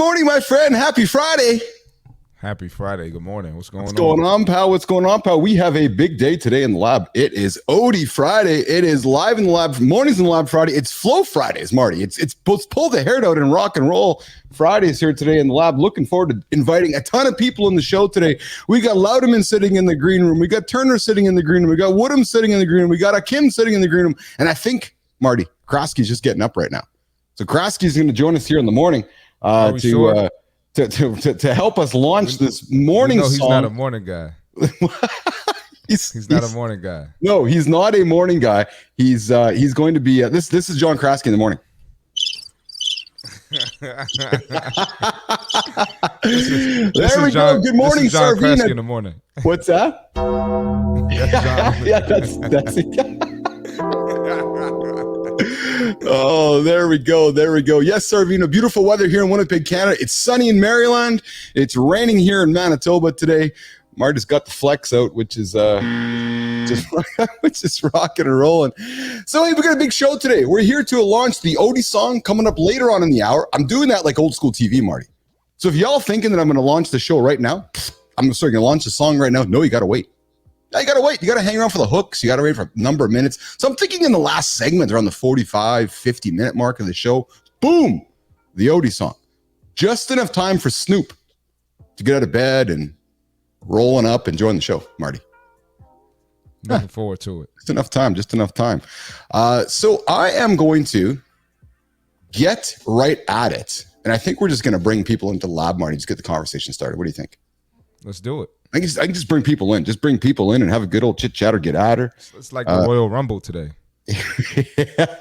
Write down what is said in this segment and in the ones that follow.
morning, my friend. Happy Friday. Happy Friday. Good morning. What's going on, pal? What's going on, pal? We have a big day today in the lab. It is Odie Friday. It is live in the lab. Mornings in the lab Friday. It's Flow Fridays, Marty. It's pull the hair out and rock and roll Fridays here today in the lab. Looking forward to inviting a ton of people in the show today. We got Louderman sitting in the green room. We got Turner sitting in the green room. We got Woodhams sitting in the green room. We got Achim sitting in the green room. And I think, Marty, Krasky's just getting up right now. So Krasky's going to join us here in the morning to help us launch this morning song. He's not a morning guy. he's not a morning guy. No, he's not a morning guy. He's going to be this is John Krasky in the morning. There we go. Good morning, John Sarvina. Krasky in the morning. What's that? Yeah, that's it. Oh, there we go. Yes, Sarvina, beautiful weather here in Winnipeg, Canada. It's sunny in Maryland. It's raining here in Manitoba today. Marty's got the flex out, which is rocking and rolling. So hey, we got a big show today. We're here to launch the Odie song coming up later on in the hour. I'm doing that like old school TV, Marty. So if y'all thinking that I'm going to launch the show right now, I'm going to launch the song right now. No, you got to wait. You got to wait. You got to hang around for the hooks. You got to wait for a number of minutes. So I'm thinking in the last segment, around the 45, 50-minute mark of the show, boom, the Odie song. Just enough time for Snoop to get out of bed and rolling up and join the show, Marty. Looking forward to it. Just enough time. So I am going to get right at it. And I think we're just going to bring people into the lab, Marty, just get the conversation started. What do you think? Let's do it. I can just bring people in. Just bring people in and have a good old chit chat or get at her. It's like the Royal Rumble today. It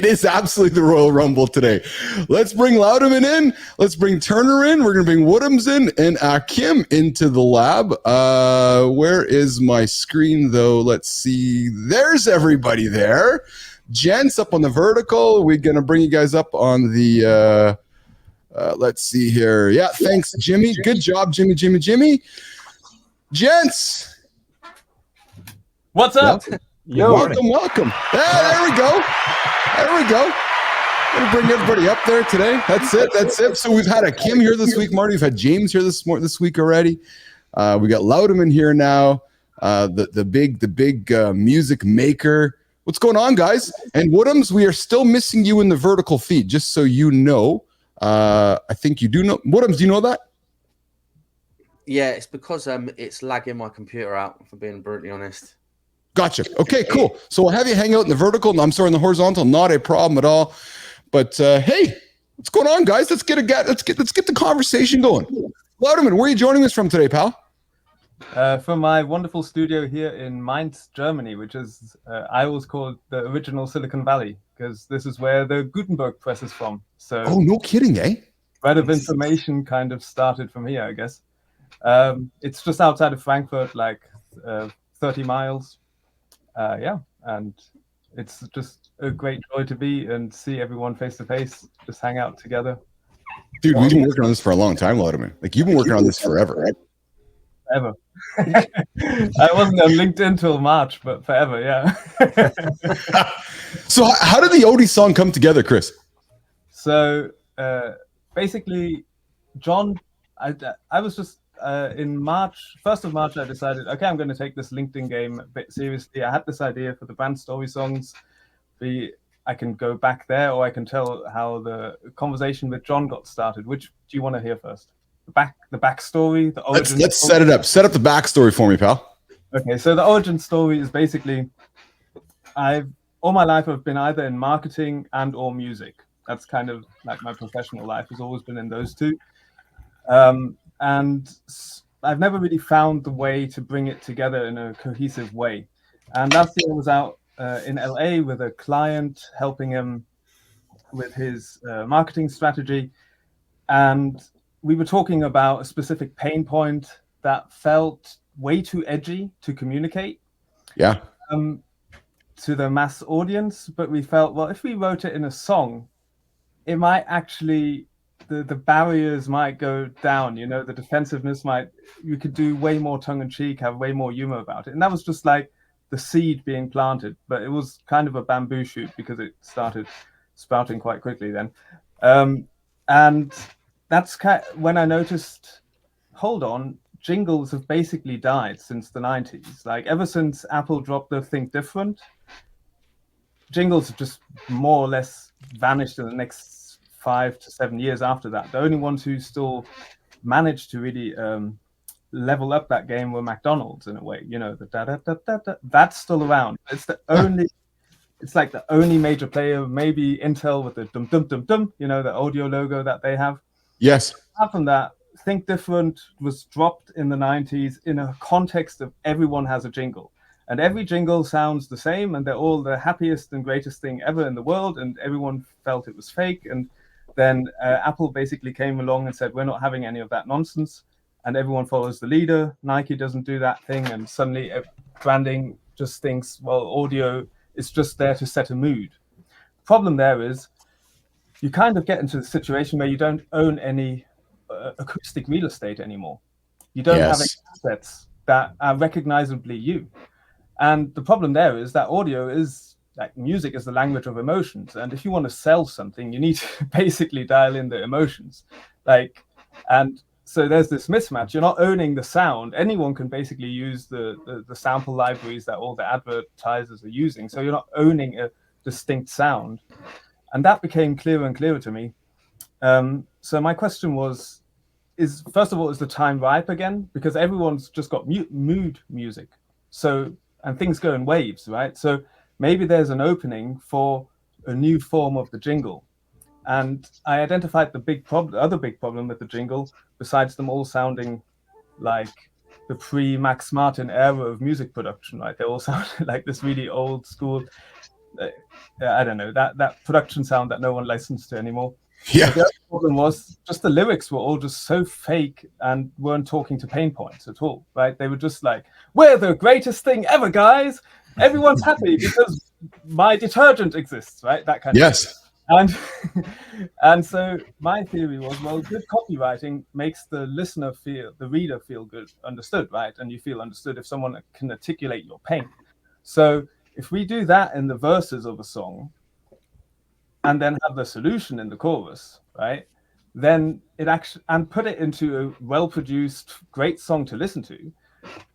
is absolutely the Royal Rumble today. Let's bring Louderman in. Let's bring Turner in. We're going to bring Woodhams in and Achim into the lab. Where is my screen, though? Let's see. There's everybody there. Gents up on the vertical. We're going to bring you guys up on the... let's see here. Yeah, thanks, Jimmy. Good job, Jimmy. Gents. What's up? Yo, welcome. There we go. Gonna bring everybody up there today. That's it. So we've had Achim here this week, Marty. We've had James here this week already. We got Louderman here now. The big music maker. What's going on, guys? And Woodhams, we are still missing you in the vertical feed, just so you know. I think you do know. Woodhams, do you know that? Yeah, it's because it's lagging my computer out, for being brutally honest. Gotcha. Okay, cool. So we'll have you hang out in the vertical. In the horizontal. Not a problem at all. But hey, what's going on, guys? Let's get the conversation going. Louderman, where are you joining us from today, pal? From my wonderful studio here in Mainz, Germany, which is I always call it the original Silicon Valley, because this is where the Gutenberg press is from. So, oh, no kidding, eh? Spread of information kind of started from here, I guess. It's just outside of Frankfurt, like 30 miles. And it's just a great joy to be and see everyone face to face, just hang out together. Dude, we've been working on this for a long time, Louderman. Like, you've been working on this forever, right? Forever. I wasn't on LinkedIn till March, but forever, yeah. So how did the Odie song come together, Chris? So basically, John, I was just in March, 1st of March, I decided, okay, I'm going to take this LinkedIn game a bit seriously. I had this idea for the brand story songs. I can go back there, or I can tell how the conversation with John got started. Which do you want to hear first? The backstory, the origin. Let's set it up. Set up the backstory for me, pal. Okay, so the origin story is basically, all my life I've been either in marketing and or music. That's kind of like my professional life has always been in those two. And I've never really found the way to bring it together in a cohesive way. And last year I was out in LA with a client, helping him with his marketing strategy. And we were talking about a specific pain point that felt way too edgy to communicate to the mass audience. But we felt, well, if we wrote it in a song, it might actually, the barriers might go down, the defensiveness you could do way more tongue in cheek, have way more humor about it. And that was just like the seed being planted, but it was kind of a bamboo shoot because it started sprouting quite quickly then. And that's when I noticed, hold on, jingles have basically died since the 90s. Like ever since Apple dropped the Think Different, jingles have just more or less vanished in the next 5 to 7 years after that. The only ones who still managed to really level up that game were McDonald's in a way. You know, the da da da da da. That's still around. It's the only. It's like the only major player, maybe Intel with the dum dum dum dum. You know, the audio logo that they have. Yes. Apart from that, Think Different was dropped in the 90s in a context of everyone has a jingle. And every jingle sounds the same, and they're all the happiest and greatest thing ever in the world, and everyone felt it was fake. And then Apple basically came along and said, we're not having any of that nonsense, and everyone follows the leader. Nike doesn't do that thing, and suddenly branding just thinks, well, audio is just there to set a mood. The problem there is you kind of get into the situation where you don't own any acoustic real estate anymore. You don't have any assets that are recognizably you. And the problem there is that audio is, like music is the language of emotions. And if you want to sell something, you need to basically dial in the emotions. And so there's this mismatch. You're not owning the sound. Anyone can basically use the sample libraries that all the advertisers are using. So you're not owning a distinct sound. And that became clearer and clearer to me. So my question was, first of all, is the time ripe again? Because everyone's just got mood music. So, and things go in waves, right? So maybe there's an opening for a new form of the jingle. And I identified the other big problem with the jingle, besides them all sounding like the pre-Max Martin era of music production, right? They all sounded like this really old school, I don't know, that production sound that no one listens to anymore. Yeah. The other problem was just the lyrics were all just so fake and weren't talking to pain points at all, right? They were just like, we're the greatest thing ever, guys. Everyone's happy because my detergent exists, right? That kind of thing. And so my theory was, well, good copywriting makes the reader feel good, understood, right? And you feel understood if someone can articulate your pain. So if we do that in the verses of a song and then have the solution in the chorus, right? Then and put it into a well-produced, great song to listen to,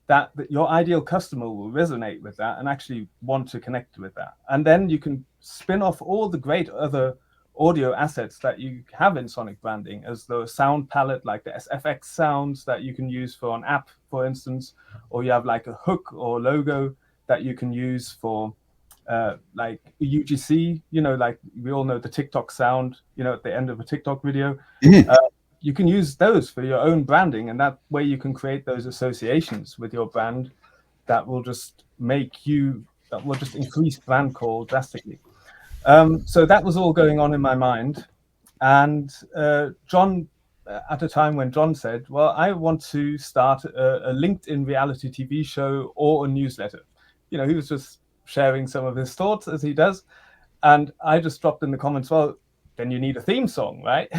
that your ideal customer will resonate with that and actually want to connect with that. And then you can spin off all the great other audio assets that you have in sonic branding as the sound palette, like the SFX sounds that you can use for an app, for instance, or you have like a hook or logo that you can use for like UGC, you know, like we all know the TikTok sound, you know, at the end of a TikTok video. You can use those for your own branding, and that way you can create those associations with your brand that will just increase brand call drastically. So that was all going on in my mind. And John, at a time when John said, well, I want to start a LinkedIn reality TV show or a newsletter. You know, he was just sharing some of his thoughts as he does. And I just dropped in the comments, well, then you need a theme song, right?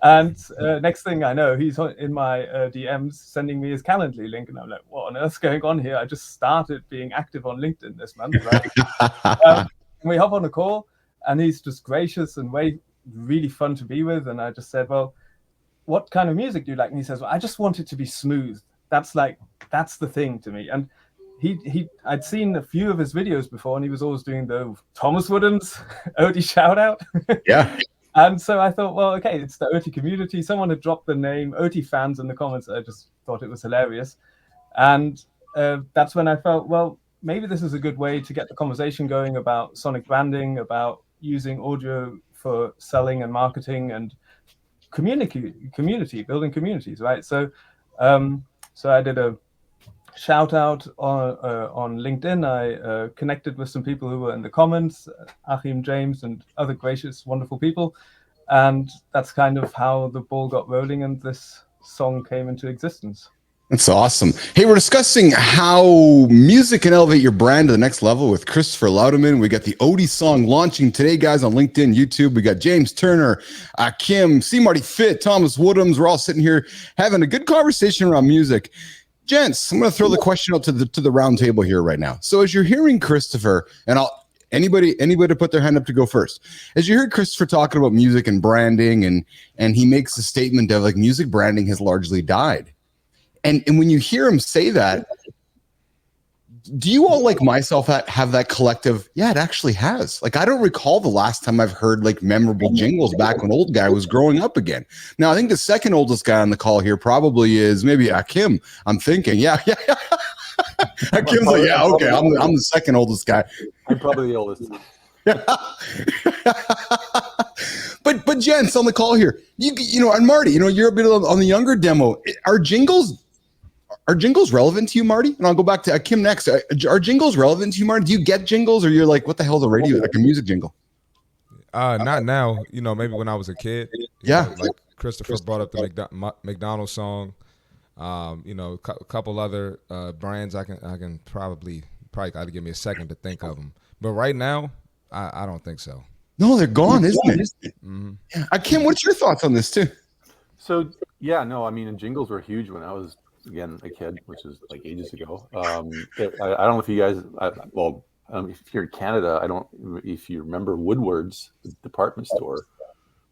And next thing I know, he's in my DMs sending me his Calendly link. And I'm like, what on earth's going on here? I just started being active on LinkedIn this month, right? And we hop on a call, and he's just gracious and really fun to be with. And I just said, well, what kind of music do you like? And he says, well, I just want it to be smooth. That's the thing to me. And I'd seen a few of his videos before, and he was always doing the Thomas Woodhams Odie shout out. Yeah. And so I thought, well, okay, it's the Odie community. Someone had dropped the name Odie fans in the comments. I just thought it was hilarious. And that's when I felt, well, maybe this is a good way to get the conversation going about sonic branding, about using audio for selling and marketing and community, building communities, right? So I did a shout out on LinkedIn. I connected with some people who were in the comments, Achim, James, and other gracious, wonderful people. And that's kind of how the ball got rolling and this song came into existence. That's awesome. Hey, we're discussing how music can elevate your brand to the next level with Christopher Lautemann. We got the Odie song launching today, guys, on LinkedIn, YouTube. We got James Turner, Achim, CMartyFit, Thomas Woodhams. We're all sitting here having a good conversation around music. Gents, I'm going to throw the question out to the round table here right now. So as you're hearing Christopher, and Anybody put their hand up to go first? As you heard Christopher talking about music and branding, and he makes a statement of like music branding has largely died. And when you hear him say that, do you all like myself have that collective? Yeah, it actually has. Like, I don't recall the last time I've heard like memorable jingles back when old guy was growing up again. Now, I think the second oldest guy on the call here probably is maybe Achim. I'm thinking, yeah. Achim's like, yeah, okay, I'm the second oldest guy. I'm probably the oldest. But gents on the call here, you know, and Marty, you know, you're a bit on the younger demo. Are jingles relevant to you, Marty? And I'll go back to Kim next. Are jingles relevant to you, Marty? Do you get jingles, or you're like, what the hell is a radio, like a music jingle? Not now. You know, maybe when I was a kid. Yeah. You know, like Christopher brought up the McDonald's song. You know, a couple other brands. I can probably got to give me a second to think of them. But right now, I don't think so. No, they're gone, isn't it? Mm-hmm. Yeah. Kim, what's your thoughts on this too? So yeah, no, I mean, and jingles were huge when I was, again, a kid, which is like ages ago. I don't know if you guys, if you're in Canada, I don't, if you remember Woodward's, the department store.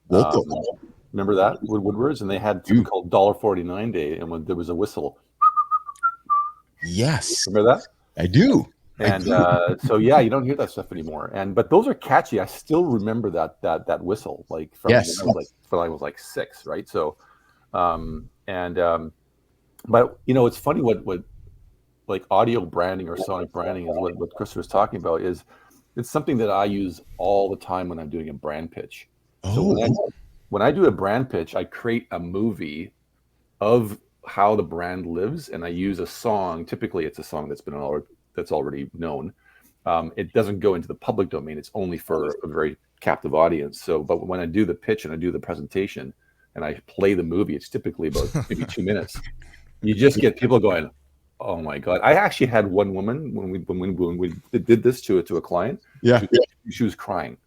Remember that, Woodward's? And they had something called $1.49 day, and when there was a whistle. Yes. Remember that? I do. And so yeah, you don't hear that stuff anymore. But those are catchy. I still remember that whistle, like from when I was like 6, right? So, but you know, it's funny what like audio branding or sonic branding is what Chris was talking about. Is it's something that I use all the time when I'm doing a brand pitch. So when I do a brand pitch, I create a movie of how the brand lives, and I use a song. Typically, it's a song that's already known. It doesn't go into the public domain. It's only for a very captive audience. So, but when I do the pitch and I do the presentation and I play the movie, it's typically about maybe 2 minutes. You just get people going, "Oh my God!" I actually had one woman when we did this to a client. Yeah, she was crying.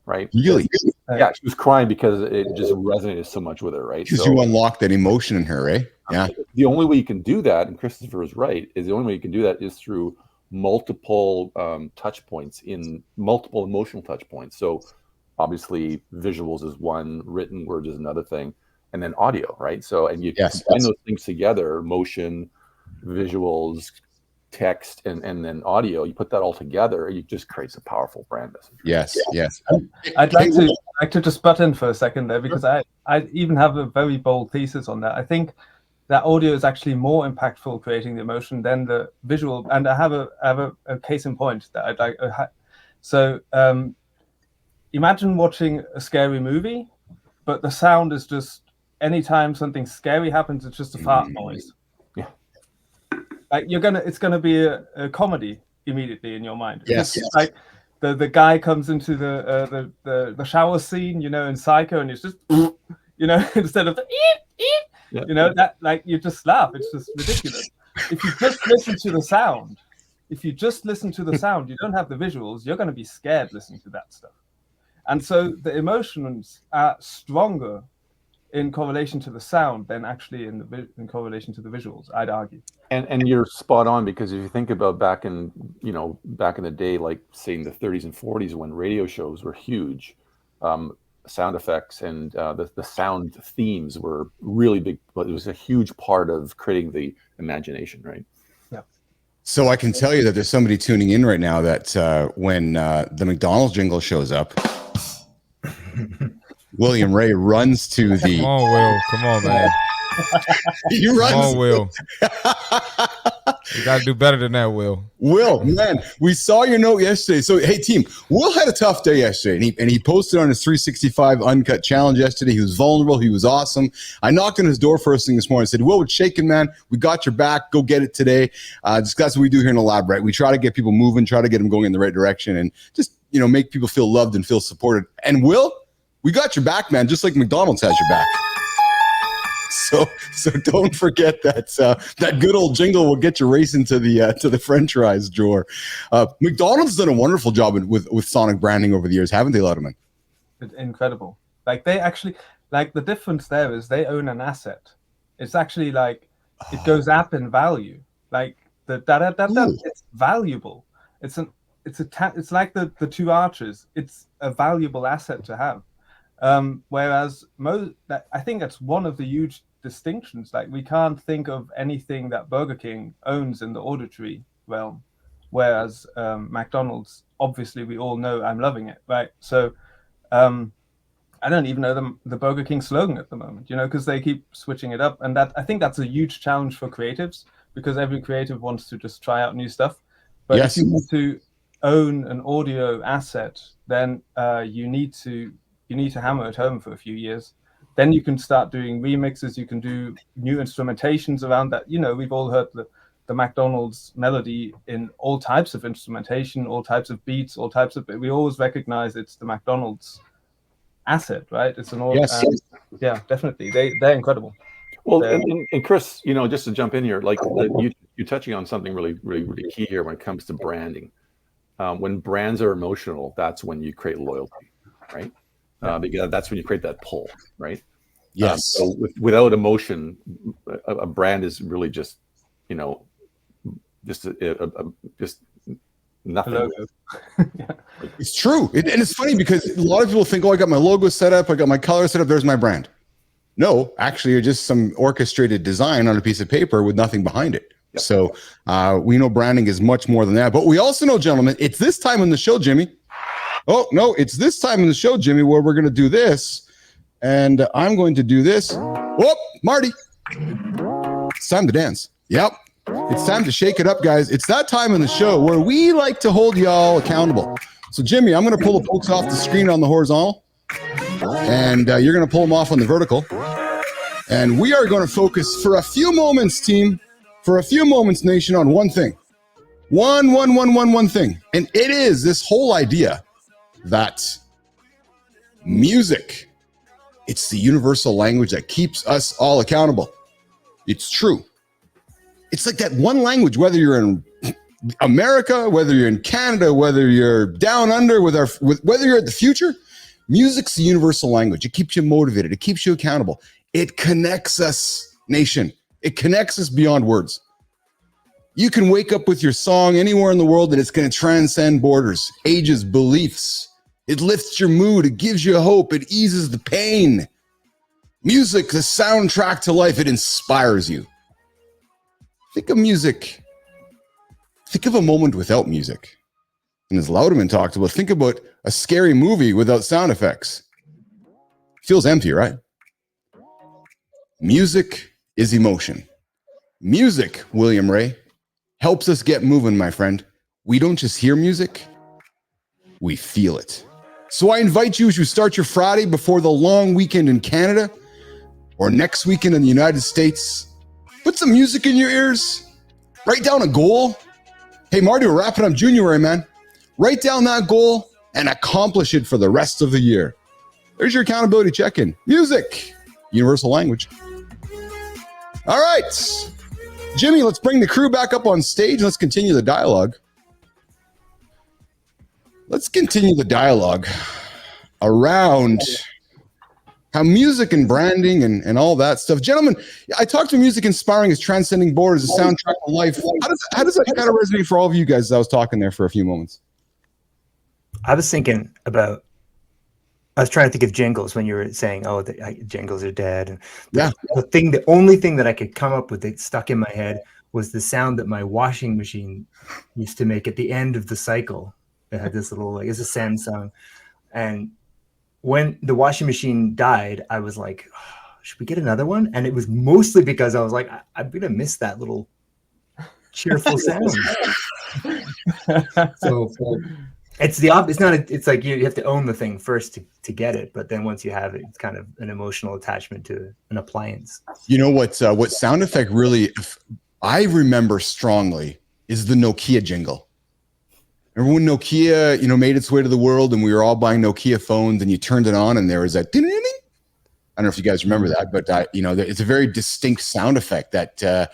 Right? Really? Yeah, she was crying because it just resonated so much with her. Right? Because you unlocked that emotion in her, right? Yeah. The only way you can do that, and Christopher is right, is the only way you can do that is through multiple touch points, in multiple emotional touch points. So obviously visuals is one, written words is another thing, and then audio, right? So, and you combine those things together, motion, visuals, text, and then audio, you put that all together, it just creates a powerful brand message. Yes. I'd like to just butt in for a second there, because I even have a very bold thesis on that. I think that audio is actually more impactful creating the emotion than the visual. And I have a case in point that I'd like. So imagine watching a scary movie, but the sound is just, anytime something scary happens, it's just a fart noise. Yeah. Like it's gonna be a comedy immediately in your mind. Yes. It's like the guy comes into the shower scene, you know, in Psycho, and it's just, you know, instead of the you know, that, like, you just laugh. It's just ridiculous. If you just listen to the sound, you don't have the visuals, you're going to be scared listening to that stuff. And so the emotions are stronger in correlation to the sound than actually in correlation to the visuals, I'd argue. And you're spot on, because if you think about back in the day, like say in the 30s and 40s, when radio shows were huge, sound effects and the sound themes were really big, but it was a huge part of creating the imagination, right? Yeah. So I can tell you that there's somebody tuning in right now that when the McDonald's jingle shows up, William Ray runs to the. Come on, Will. Come on, man. He runs. Come on, Will. You got to do better than that, Will. Will, man, we saw your note yesterday. So, hey, team, Will had a tough day yesterday, and he posted on his 365 Uncut Challenge yesterday. He was vulnerable. He was awesome. I knocked on his door first thing this morning. I said, Will, it's shaking, man. We got your back. Go get it today. Just that's what we do here in the lab, right? We try to get people moving, try to get them going in the right direction, and just, you know, make people feel loved and feel supported. And Will, we got your back, man, just like McDonald's has your back. So don't forget that good old jingle will get you racing to the French fries drawer. McDonald's done a wonderful job with sonic branding over the years, haven't they, Louderman? It's incredible. Like, they actually, like, the difference there is they own an asset. It's actually like it goes up in value. Like it's valuable. It's it's like the two arches. It's a valuable asset to have. Whereas I think that's one of the huge distinctions. Like, we can't think of anything that Burger King owns in the auditory realm, whereas McDonald's, obviously, we all know I'm loving it, right? So I don't even know the Burger King slogan at the moment, because they keep switching it up, and that I think that's a huge challenge for creatives, because every creative wants to just try out new stuff. But if you want to own an audio asset, then you need to hammer it home for a few years. Then you can start doing remixes. You can do new instrumentations around that. We've all heard the McDonald's melody in all types of instrumentation, all types of beats, all types of. We always recognize it's the McDonald's asset, right? It's an yeah, definitely. They're incredible. Well, and Chris, just to jump in here, like you're touching on something really, really, really key here when it comes to branding. When brands are emotional, that's when you create loyalty, right? Because that's when you create that pull, right? Yes. So without emotion, a brand is really just, just nothing. It's true. And it's funny because a lot of people think, I got my logo set up, I got my color set up, there's my brand. No, actually, you're just some orchestrated design on a piece of paper with nothing behind it. Yep. So we know branding is much more than that. But we also know, gentlemen, it's this time in the show, Jimmy. Oh, no, it's this time in the show, Jimmy, where we're going to do this. And I'm going to do this. Whoop, Marty. It's time to dance. Yep. It's time to shake it up, guys. It's that time in the show where we like to hold y'all accountable. So, Jimmy, I'm going to pull the pokes off the screen on the horizontal. And you're going to pull them off on the vertical. And we are going to focus for a few moments, team, for a few moments, nation, on one thing. One thing. And it is this whole idea that music, it's the universal language that keeps us all accountable. It's true. It's like that one language, whether you're in America, whether you're in Canada, whether you're down under, whether you're at the future, music's the universal language. It keeps you motivated. It keeps you accountable. It connects us, nation. It connects us beyond words. You can wake up with your song anywhere in the world and it's going to transcend borders, ages, beliefs. It lifts your mood. It gives you hope. It eases the pain. Music, the soundtrack to life, it inspires you. Think of music. Think of a moment without music. And as Louderman talked about, think about a scary movie without sound effects. Feels empty, right? Music is emotion. Music, William Ray, helps us get moving, my friend. We don't just hear music, we feel it. So I invite you as you start your Friday before the long weekend in Canada or next weekend in the United States, put some music in your ears, write down a goal. Hey, Marty, we're wrapping up January, man. Write down that goal and accomplish it for the rest of the year. There's your accountability check-in. Music, universal language. All right, Jimmy, let's bring the crew back up on stage. Let's continue the dialogue. Let's continue the dialogue around how music and branding and all that stuff. Gentlemen, I talked to music inspiring as transcending borders, a soundtrack of life. How does that kind of resonate for all of you guys as I was talking there for a few moments? I was thinking about, I was trying to think of Jingles when you were saying, Jingles are dead. And the only thing that I could come up with that stuck in my head was the sound that my washing machine used to make at the end of the cycle. It had this little, it's a Samsung. And when the washing machine died, I was like, should we get another one? And it was mostly because I was like, I'm going to miss that little cheerful sound. So it's like you have to own the thing first to get it. But then once you have it, it's kind of an emotional attachment to an appliance. You know what sound effect really, I remember strongly, is the Nokia jingle. Remember when Nokia, made its way to the world and we were all buying Nokia phones and you turned it on and there was that ding-ding-ding? I don't know if you guys remember that, but it's a very distinct sound effect that to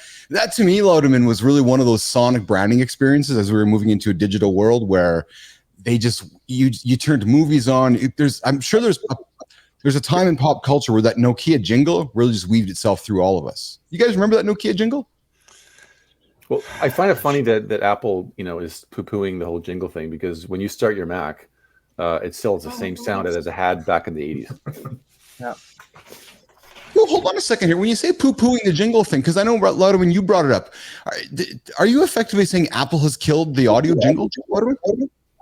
me, Louderman, was really one of those sonic branding experiences as we were moving into a digital world where they just, you turned movies on. I'm sure there's a time in pop culture where that Nokia jingle really just weaved itself through all of us. You guys remember that Nokia jingle? Well, I find it funny that Apple, is poo-pooing the whole jingle thing, because when you start your Mac, it still has the same sound as it had back in the 80s. Yeah. Well, hold on a second here. When you say poo-pooing the jingle thing, because I know, Laudeman, when you brought it up, are you effectively saying Apple has killed the audio jingle?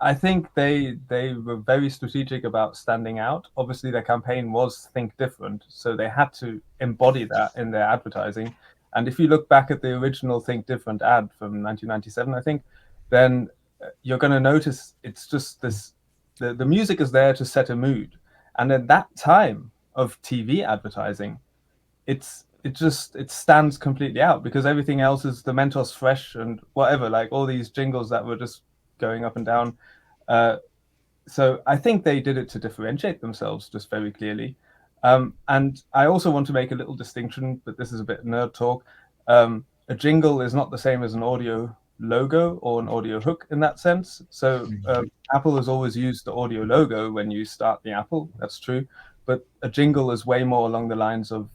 I think they were very strategic about standing out. Obviously, their campaign was Think Different, so they had to embody that in their advertising. And if you look back at the original Think Different ad from 1997, I think, then you're going to notice it's just this, the music is there to set a mood. And at that time of TV advertising, it stands completely out, because everything else is the Mentos Fresh and whatever, like all these jingles that were just going up and down. So I think they did it to differentiate themselves just very clearly. And I also want to make a little distinction, but this is a bit nerd talk. A jingle is not the same as an audio logo or an audio hook in that sense. So Apple has always used the audio logo when you start the Apple. That's true. But a jingle is way more along the lines of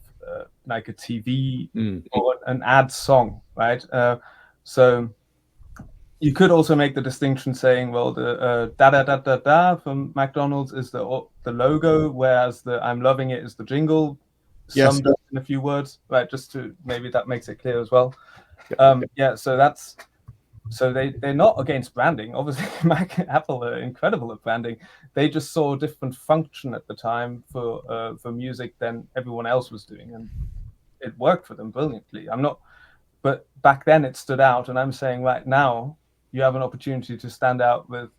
like a TV or an ad song, right? So you could also make the distinction saying, well, the da da da da da from McDonald's is the logo, whereas the I'm loving it is the jingle. Yes. Summed up in a few words, right? Just to maybe that makes it clear as well. Yeah. So they're not against branding. Obviously, Apple are incredible at branding. They just saw a different function at the time for music than everyone else was doing, and it worked for them brilliantly. But back then it stood out, and I'm saying right now you have an opportunity to stand out with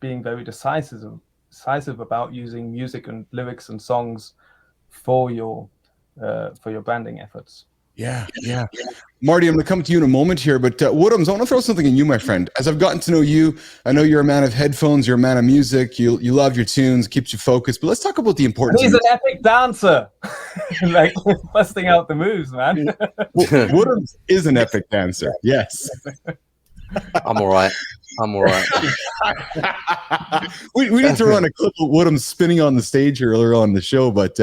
being very decisive about using music and lyrics and songs for your branding efforts. Yeah. Marty, I'm going to come to you in a moment here, but Woodhams, I want to throw something in you, my friend. As I've gotten to know you, I know you're a man of headphones, you're a man of music, you love your tunes, keeps you focused, but let's talk about the importance. He's an epic dancer, like busting out the moves, man. Woodhams is an epic dancer, yes. I'm all right. we need to run a clip of Woodhams spinning on the stage here earlier on in the show, but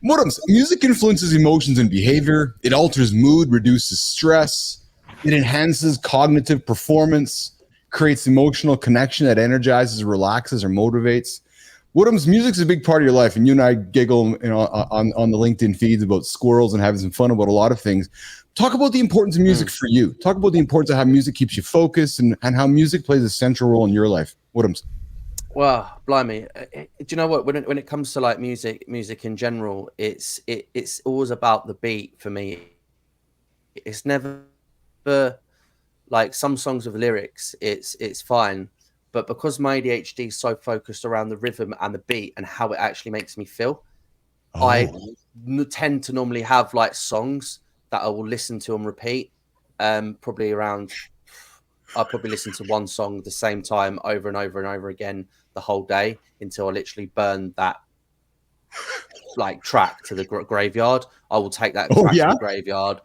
Woodhams, music influences emotions and behavior. It alters mood, reduces stress. It enhances cognitive performance, creates emotional connection that energizes, relaxes, or motivates. Woodhams, music's a big part of your life, and you and I giggle on the LinkedIn feeds about squirrels and having some fun about a lot of things. Talk about the importance of music for you. Talk about the importance of how music keeps you focused and how music plays a central role in your life. Woodhams. Well, blimey, do you know what? When it comes to like music in general, it's always about the beat for me. It's never like some songs with lyrics. It's fine, but because my ADHD is so focused around the rhythm and the beat and how it actually makes me feel, I tend to normally have like songs that I will listen to and repeat. Probably around, I'll probably listen to one song at the same time over and over and over again the whole day until I literally burn that like track to the graveyard. I will take that track to the graveyard,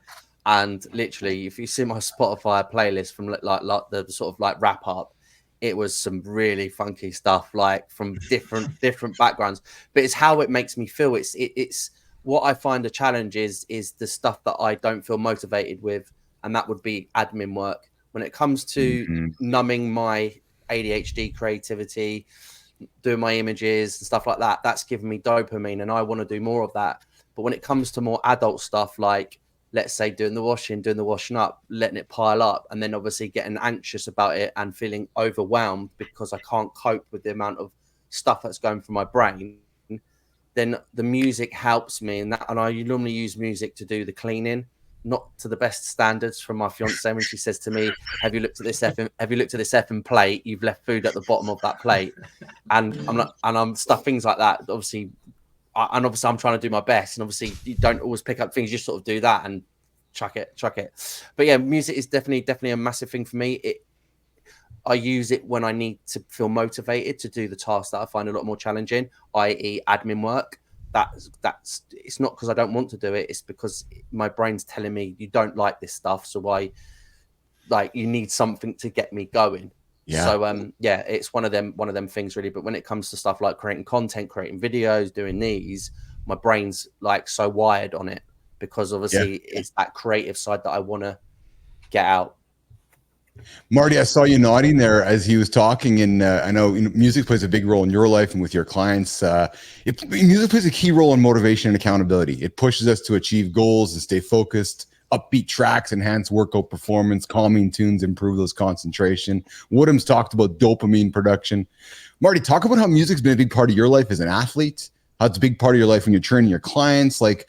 and literally, if you see my Spotify playlist from like the sort of like wrap up, it was some really funky stuff, like from different backgrounds. But it's how it makes me feel. It's what I find a challenge is the stuff that I don't feel motivated with, and that would be admin work. When it comes to numbing my ADHD creativity, doing my images and stuff like that, that's giving me dopamine, and I want to do more of that. But when it comes to more adult stuff, like let's say doing the washing up, letting it pile up, and then obviously getting anxious about it and feeling overwhelmed because I can't cope with the amount of stuff that's going through my brain, then the music helps me. And I normally use music to do the cleaning, not to the best standards from my fiance when she says to me, have you looked at this effing plate? You've left food at the bottom of that plate. And I'm stuff things like that. Obviously I'm trying to do my best, and obviously you don't always pick up things, you just sort of do that and chuck it. But yeah, music is definitely a massive thing for me. I use it when I need to feel motivated to do the tasks that I find a lot more challenging, i.e. admin work. That's it's not because I don't want to do it, it's because my brain's telling me you don't like this stuff, so you need something to get me going. So it's one of them things really. But when it comes to stuff like creating content, creating videos, doing these, my brain's like so wired on it, because obviously it's that creative side that I want to get out. Marty, I saw you nodding there as he was talking, and I know, music plays a big role in your life and with your clients. Music plays a key role in motivation and accountability. It pushes us to achieve goals and stay focused. Upbeat tracks enhance workout performance. Calming tunes improve those concentration. Woodhams talked about dopamine production. Marty, talk about how music's been a big part of your life as an athlete. How it's a big part of your life when you're training your clients. Like,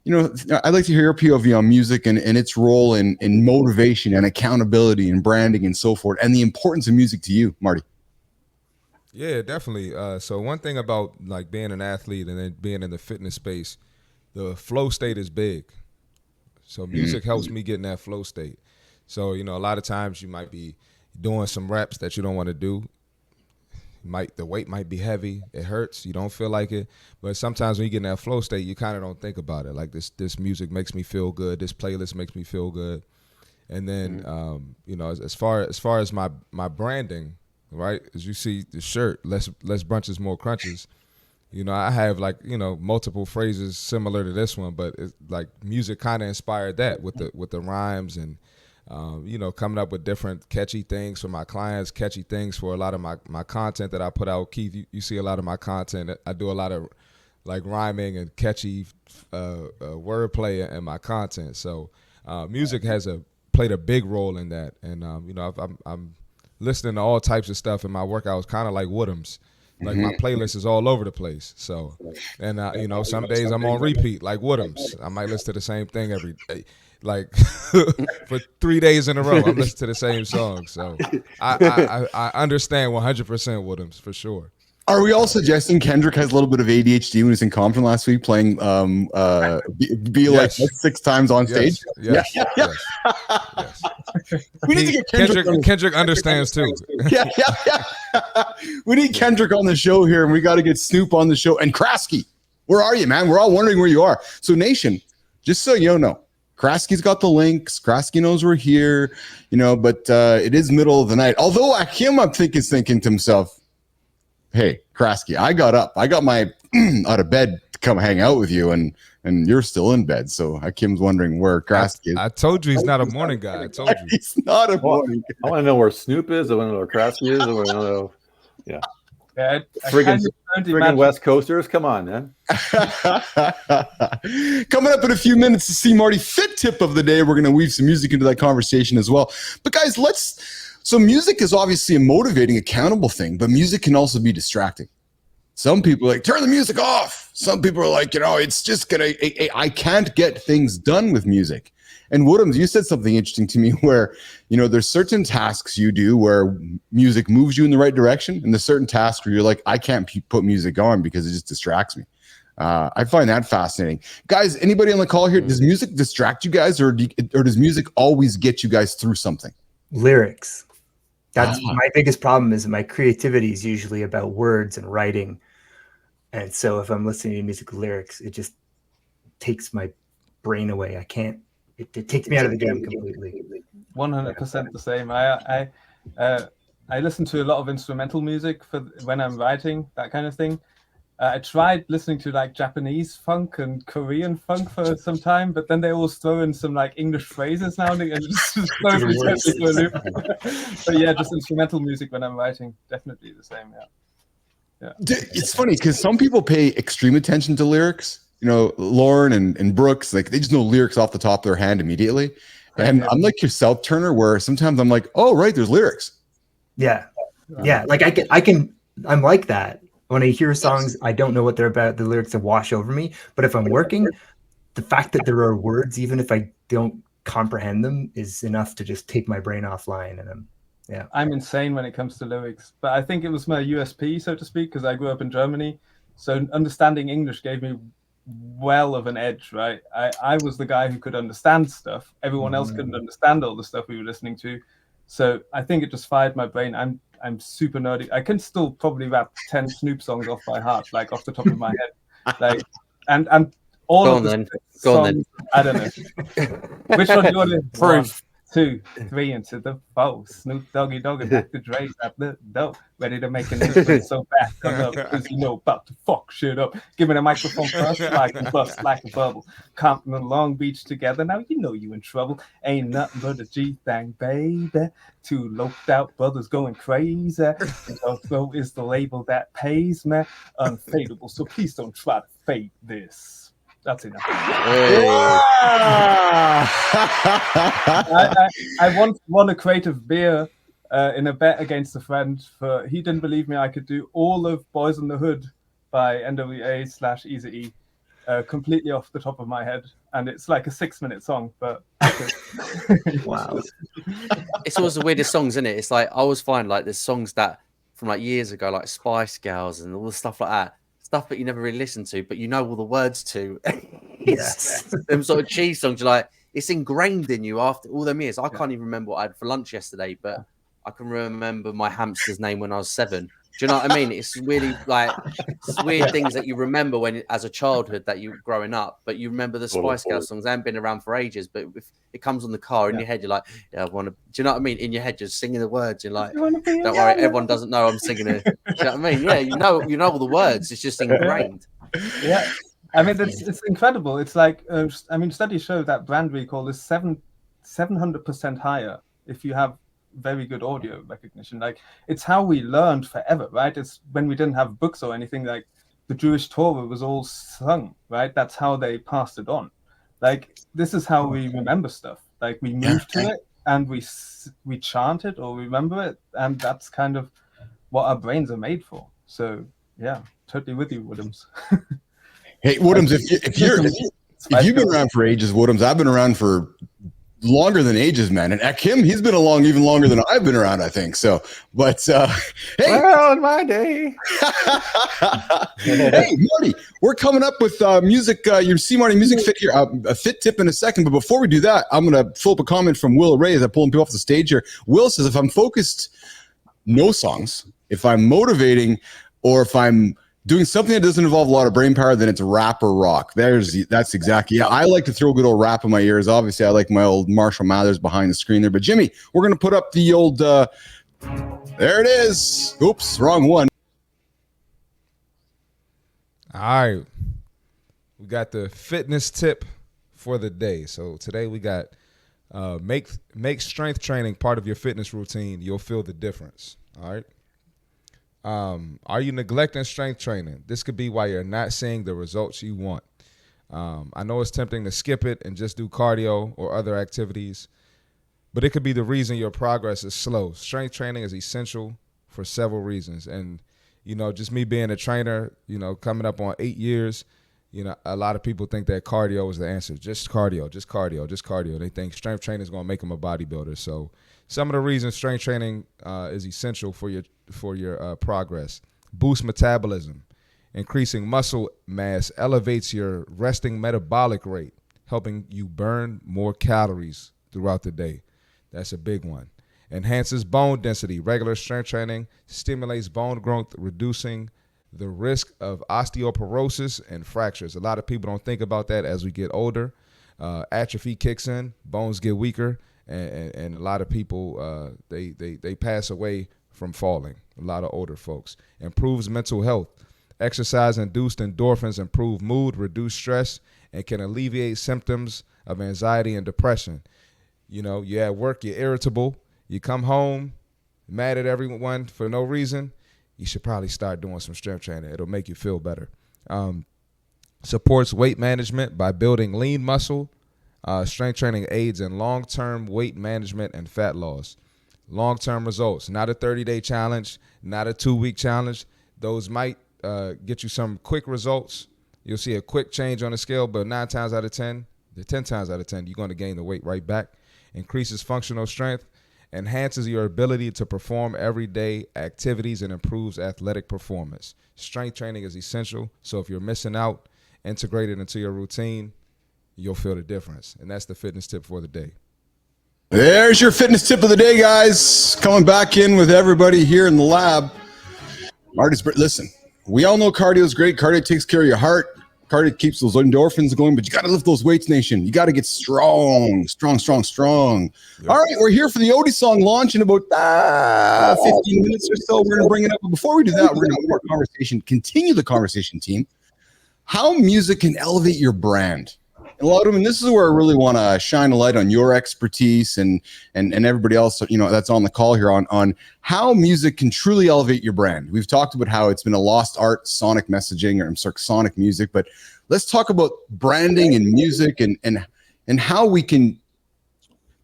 I'd like to hear your POV on music and its role in motivation and accountability and branding and so forth, and the importance of music to you, Marty. Yeah, definitely. So one thing about like being an athlete and then being in the fitness space, the flow state is big. So music helps me get in that flow state. So, a lot of times you might be doing some reps that you don't want to do. The weight might be heavy, it hurts, you don't feel like it, but sometimes when you get in that flow state, you kind of don't think about it. Like this music makes me feel good, this playlist makes me feel good. And then as far as my branding, right, as you see the shirt, less brunches, more crunches, I have multiple phrases similar to this one, but it's like music kind of inspired that with the rhymes and coming up with different catchy things for my clients, catchy things for a lot of my content that I put out. Keith, you see a lot of my content. I do a lot of like rhyming and catchy wordplay in my content. So music has played a big role in that. And, I'm listening to all types of stuff in my workouts, kind of like Woodhams. Like my playlist is all over the place. So, and some days I'm on repeat like Woodhams. I might listen to the same thing every day. Like for 3 days in a row, I'm listening to the same song. So I understand 100% Woodhams for sure. Are we all suggesting Kendrick has a little bit of ADHD when he was in Compton last week playing like 6 times on stage? Yes. We need to get Kendrick understands too. Yeah. We need Kendrick on the show here, and we got to get Snoop on the show. And Krasky, where are you, man? We're all wondering where you are. So Nation, just so you know, Krasky's got the links. Krasky knows we're here, but it is middle of the night. Although Achim, I think, is thinking to himself, hey, Krasky, I got up. I got my out of bed to come hang out with you, and you're still in bed. So Akim's wondering where Krasky is. I told you he's not a morning guy. I told you. He's not a morning guy. I want to know where Snoop is. I want to know where Krasky is. I want to know. Yeah. Friggin' West Coasters. Come on, man. Coming up in a few minutes to CMartyFit tip of the day. We're going to weave some music into that conversation as well. But guys, so music is obviously a motivating, accountable thing, but music can also be distracting. Some people are like, turn the music off. Some people are like, it's just I can't get things done with music. And Woodhams, you said something interesting to me where, there's certain tasks you do where music moves you in the right direction, and there's certain tasks where you're like, I can't put music on because it just distracts me. I find that fascinating. Guys, anybody on the call here, does music distract you guys, or does music always get you guys through something? Lyrics. That's my biggest problem. Is my creativity is usually about words and writing. And so if I'm listening to music lyrics, it just takes my brain away. I can't. It takes me out of the game completely. 100% the same. I listen to a lot of instrumental music for when I'm writing, that kind of thing. I tried listening to like Japanese funk and Korean funk for some time, but then they always throw in some like English phrases now and then, and it just throws me totally to a loop. But yeah, just instrumental music when I'm writing, definitely the same. Yeah. It's funny because some people pay extreme attention to lyrics. Lauren and Brooks, like they just know lyrics off the top of their hand immediately. And I'm like yourself, Turner, where sometimes I'm like, oh, right, there's lyrics. Yeah. Like I'm like that. When I hear songs, I don't know what they're about. The lyrics that wash over me. But if I'm working, the fact that there are words, even if I don't comprehend them, is enough to just take my brain offline. And I'm insane when it comes to lyrics. But I think it was my USP, so to speak, because I grew up in Germany. So understanding English gave me well of an edge, right? I was the guy who could understand stuff. Everyone else couldn't understand all the stuff we were listening to. So I think it just fired my brain. I'm super nerdy. I can still probably rap 10 Snoop songs off by heart, like off the top of my head. Like, and all Go of on the songs, I don't know. Which one do you want to prove? 2, 3 into the 4. Snoop Doggy Dogg and Dr. Dre's at the door, ready to make an entrance. So back on up, cause you know about to fuck shit up. Give me the microphone first, like a bust, like a bubble. Compton and Long Beach together. Now you know you in trouble. Ain't nothing but a G thing, baby. 2 loped out brothers going crazy. Though is the label that pays me. Unfadable. So please don't try to fade this. That's enough. I once won a crate of beer in a bet against a friend. He didn't believe me. I could do all of Boys in the Hood by NWA/Eazy-E completely off the top of my head, and it's like a 6-minute song. But wow, it's always the weirdest songs, isn't it? It's like I always find like there's songs that from like years ago, like Spice Girls and all the stuff like that. Stuff that you never really listen to, but you know all the words to. Them sort of cheese songs, you're like, it's ingrained in you after all them years. I can't even remember what I had for lunch yesterday, but I can remember my hamster's name when I was 7. Do you know what I mean? It's really like weird things that you remember when, as a childhood, that you growing up, but you remember the Spice Girls songs. They haven't been around for ages, but if it comes on the car in your head, you're like, yeah, I want to. Do you know what I mean? In your head, you're singing the words. You're like, don't worry, everyone doesn't know I'm singing it. Do you know what I mean? Yeah, you know all the words. It's just ingrained. Yeah, I mean, it's incredible. It's like, studies show that brand recall is 700% higher if you have very good audio recognition. Like, it's how we learned forever, right? It's when we didn't have books or anything. Like, the Jewish Torah was all sung, right? That's how they passed it on. Like, this is how we remember stuff. Like, we move to it and we chant it or remember it, and that's kind of what our brains are made for. So yeah, totally with you, Woodhams. Hey, Woodhams, if you've been around for ages, Woodhams, I've been around for longer than ages, man. And Achim, he's been along even longer than I've been around, I think. So, but hey, well, in my day. Hey, Marty, we're coming up with music. Your CMarty Music Fit here. A fit tip in a second, but before we do that, I'm going to pull up a comment from Will Ray as I pull him off the stage here. Will says, if I'm focused, no songs. If I'm motivating, or if I'm doing something that doesn't involve a lot of brain power, then it's rap or rock. That's exactly. Yeah, I like to throw a good old rap in my ears. Obviously, I like my old Marshall Mathers behind the screen there. But Jimmy, we're going to put up the old, there it is. Oops, wrong one. All right. We got the fitness tip for the day. So today we got make strength training part of your fitness routine. You'll feel the difference. All right. Are you neglecting strength training? This could be why you're not seeing the results you want. I know it's tempting to skip it and just do cardio or other activities, but it could be the reason your progress is slow. Strength training is essential for several reasons. And, just me being a trainer, coming up on 8 years, a lot of people think that cardio is the answer. Just cardio. They think strength training is going to make them a bodybuilder. So some of the reasons strength training is essential for your progress: boost metabolism, increasing muscle mass elevates your resting metabolic rate, helping you burn more calories throughout the day. That's a big one. Enhances bone density. Regular strength training stimulates bone growth, reducing the risk of osteoporosis and fractures. A lot of people don't think about that as we get older. Atrophy kicks in, bones get weaker, and a lot of people they pass away from falling. A lot of older folks. Improves mental health. Exercise-induced endorphins improve mood, reduce stress, and can alleviate symptoms of anxiety and depression. You're at work, you're irritable, you come home mad at everyone for no reason. You should probably start doing some strength training. It'll make you feel better. Supports weight management by building lean muscle. Strength training aids in long-term weight management and fat loss. Long-term results, not a 30-day challenge, not a 2-week challenge. Those might get you some quick results. You'll see a quick change on the scale, but 10 times out of 10, you're going to gain the weight right back. Increases functional strength, enhances your ability to perform everyday activities, and improves athletic performance. Strength training is essential, so if you're missing out, integrate it into your routine, you'll feel the difference. And that's the fitness tip for the day. There's your fitness tip of the day, guys. Coming back in with everybody here in the lab. Listen, we all know cardio is great. Cardio takes care of your heart. card. It keeps those endorphins going, but you got to lift those weights, nation. You got to get strong. Yep. All right, we're here for the Odie song launch in about 15 minutes or so. We're going to bring it up. But before we do that, we're going to have more conversation, continue the conversation, team. How music can elevate your brand. And Louderman, this is where I really want to shine a light on your expertise and everybody else, that's on the call here on how music can truly elevate your brand. We've talked about how it's been a lost art, sonic messaging, or sonic music, but let's talk about branding and music and how we can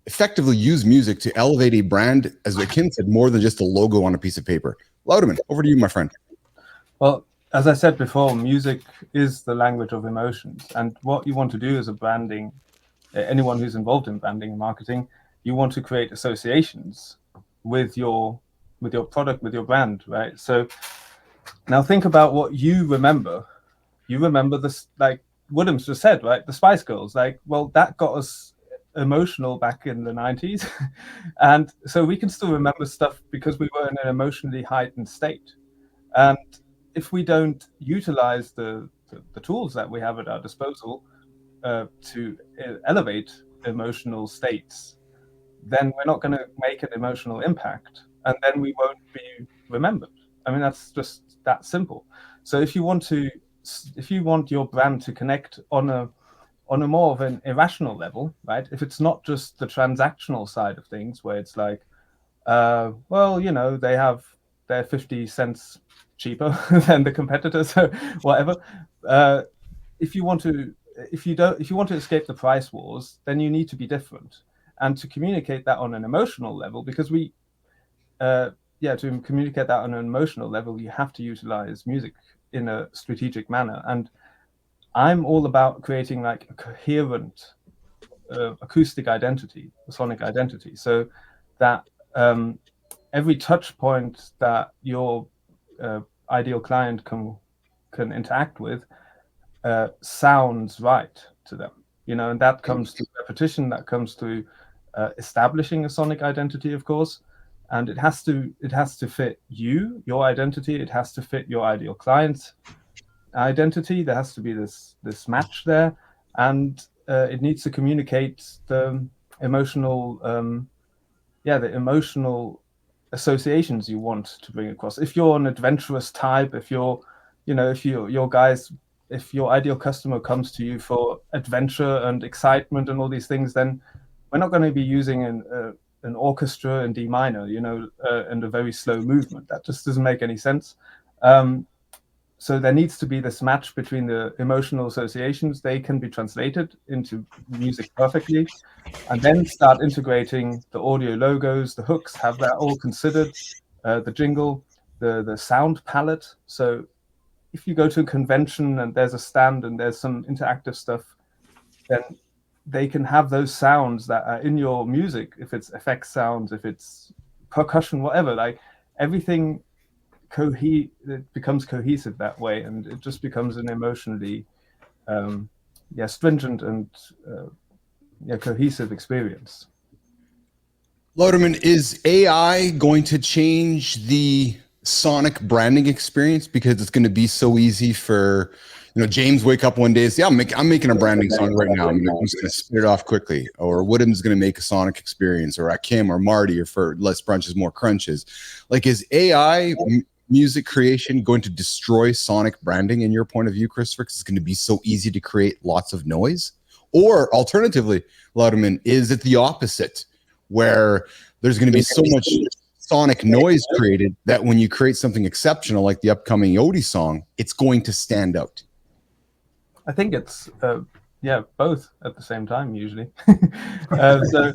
effectively use music to elevate a brand, as Achim said, more than just a logo on a piece of paper. Louderman, over to you, my friend. Well, as I said before, music is the language of emotions. And what you want to do as a branding, anyone who's involved in branding and marketing, you want to create associations with your product, with your brand, right? So now think about what you remember. You remember this, like Woodhams just said, right? The Spice Girls, well, that got us emotional back in the 90s. And so we can still remember stuff because we were in an emotionally heightened state. And if we don't utilize the tools that we have at our disposal to elevate emotional states, then we're not going to make an emotional impact, and then we won't be remembered. I mean, that's just that simple. So if you want your brand to connect on a more of an irrational level, right? If it's not just the transactional side of things, where it's like, they have their 50 cents cheaper than the competitors, or whatever. If you want to escape the price wars, then you need to be different, and to communicate that on an emotional level, because to communicate that on an emotional level, you have to utilize music in a strategic manner. And I'm all about creating like a coherent acoustic identity, a sonic identity, so that every touch point that your ideal client can interact with sounds right to them, and that comes through repetition, that comes through establishing a sonic identity, of course, and it has to fit your identity, it has to fit your ideal client's identity. There has to be this match there, and it needs to communicate the emotional associations you want to bring across. If you're an adventurous type, if your ideal customer comes to you for adventure and excitement and all these things, then we're not going to be using an orchestra in D minor, and a very slow movement. That just doesn't make any sense. So there needs to be this match between the emotional associations. They can be translated into music perfectly, and then start integrating the audio logos, the hooks, have that all considered, the jingle, the sound palette. So if you go to a convention and there's a stand and there's some interactive stuff, then they can have those sounds that are in your music. If it's effects sounds, if it's percussion, whatever, like everything it becomes cohesive that way, and it just becomes an emotionally stringent and cohesive experience. Louderman, is AI going to change the sonic branding experience because it's going to be so easy for James wake up one day and say, I'm making a branding song right now, I'm just going to spit it off quickly, or Woodham's going to make a sonic experience, or Achim or Marty, or for less brunches more crunches? Like, is AI music creation going to destroy sonic branding in your point of view, Christopher, because it's going to be so easy to create lots of noise? Or alternatively, Louderman, is it the opposite, where there's going to be so much sonic noise created that when you create something exceptional like the upcoming Odie song, it's going to stand out? I think it's both at the same time usually. So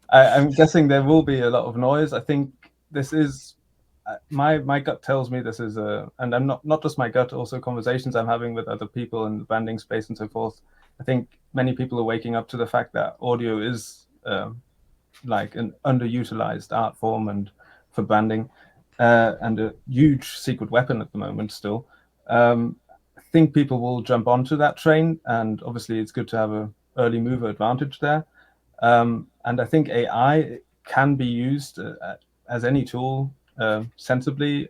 I'm guessing there will be a lot of noise. I think this is my gut tells me this is and I'm not just my gut, also conversations I'm having with other people in the branding space and so forth. I think many people are waking up to the fact that audio is like an underutilized art form and for branding, and a huge secret weapon at the moment still. I think people will jump onto that train, and obviously it's good to have an early mover advantage there. And I think AI can be used as any tool sensibly.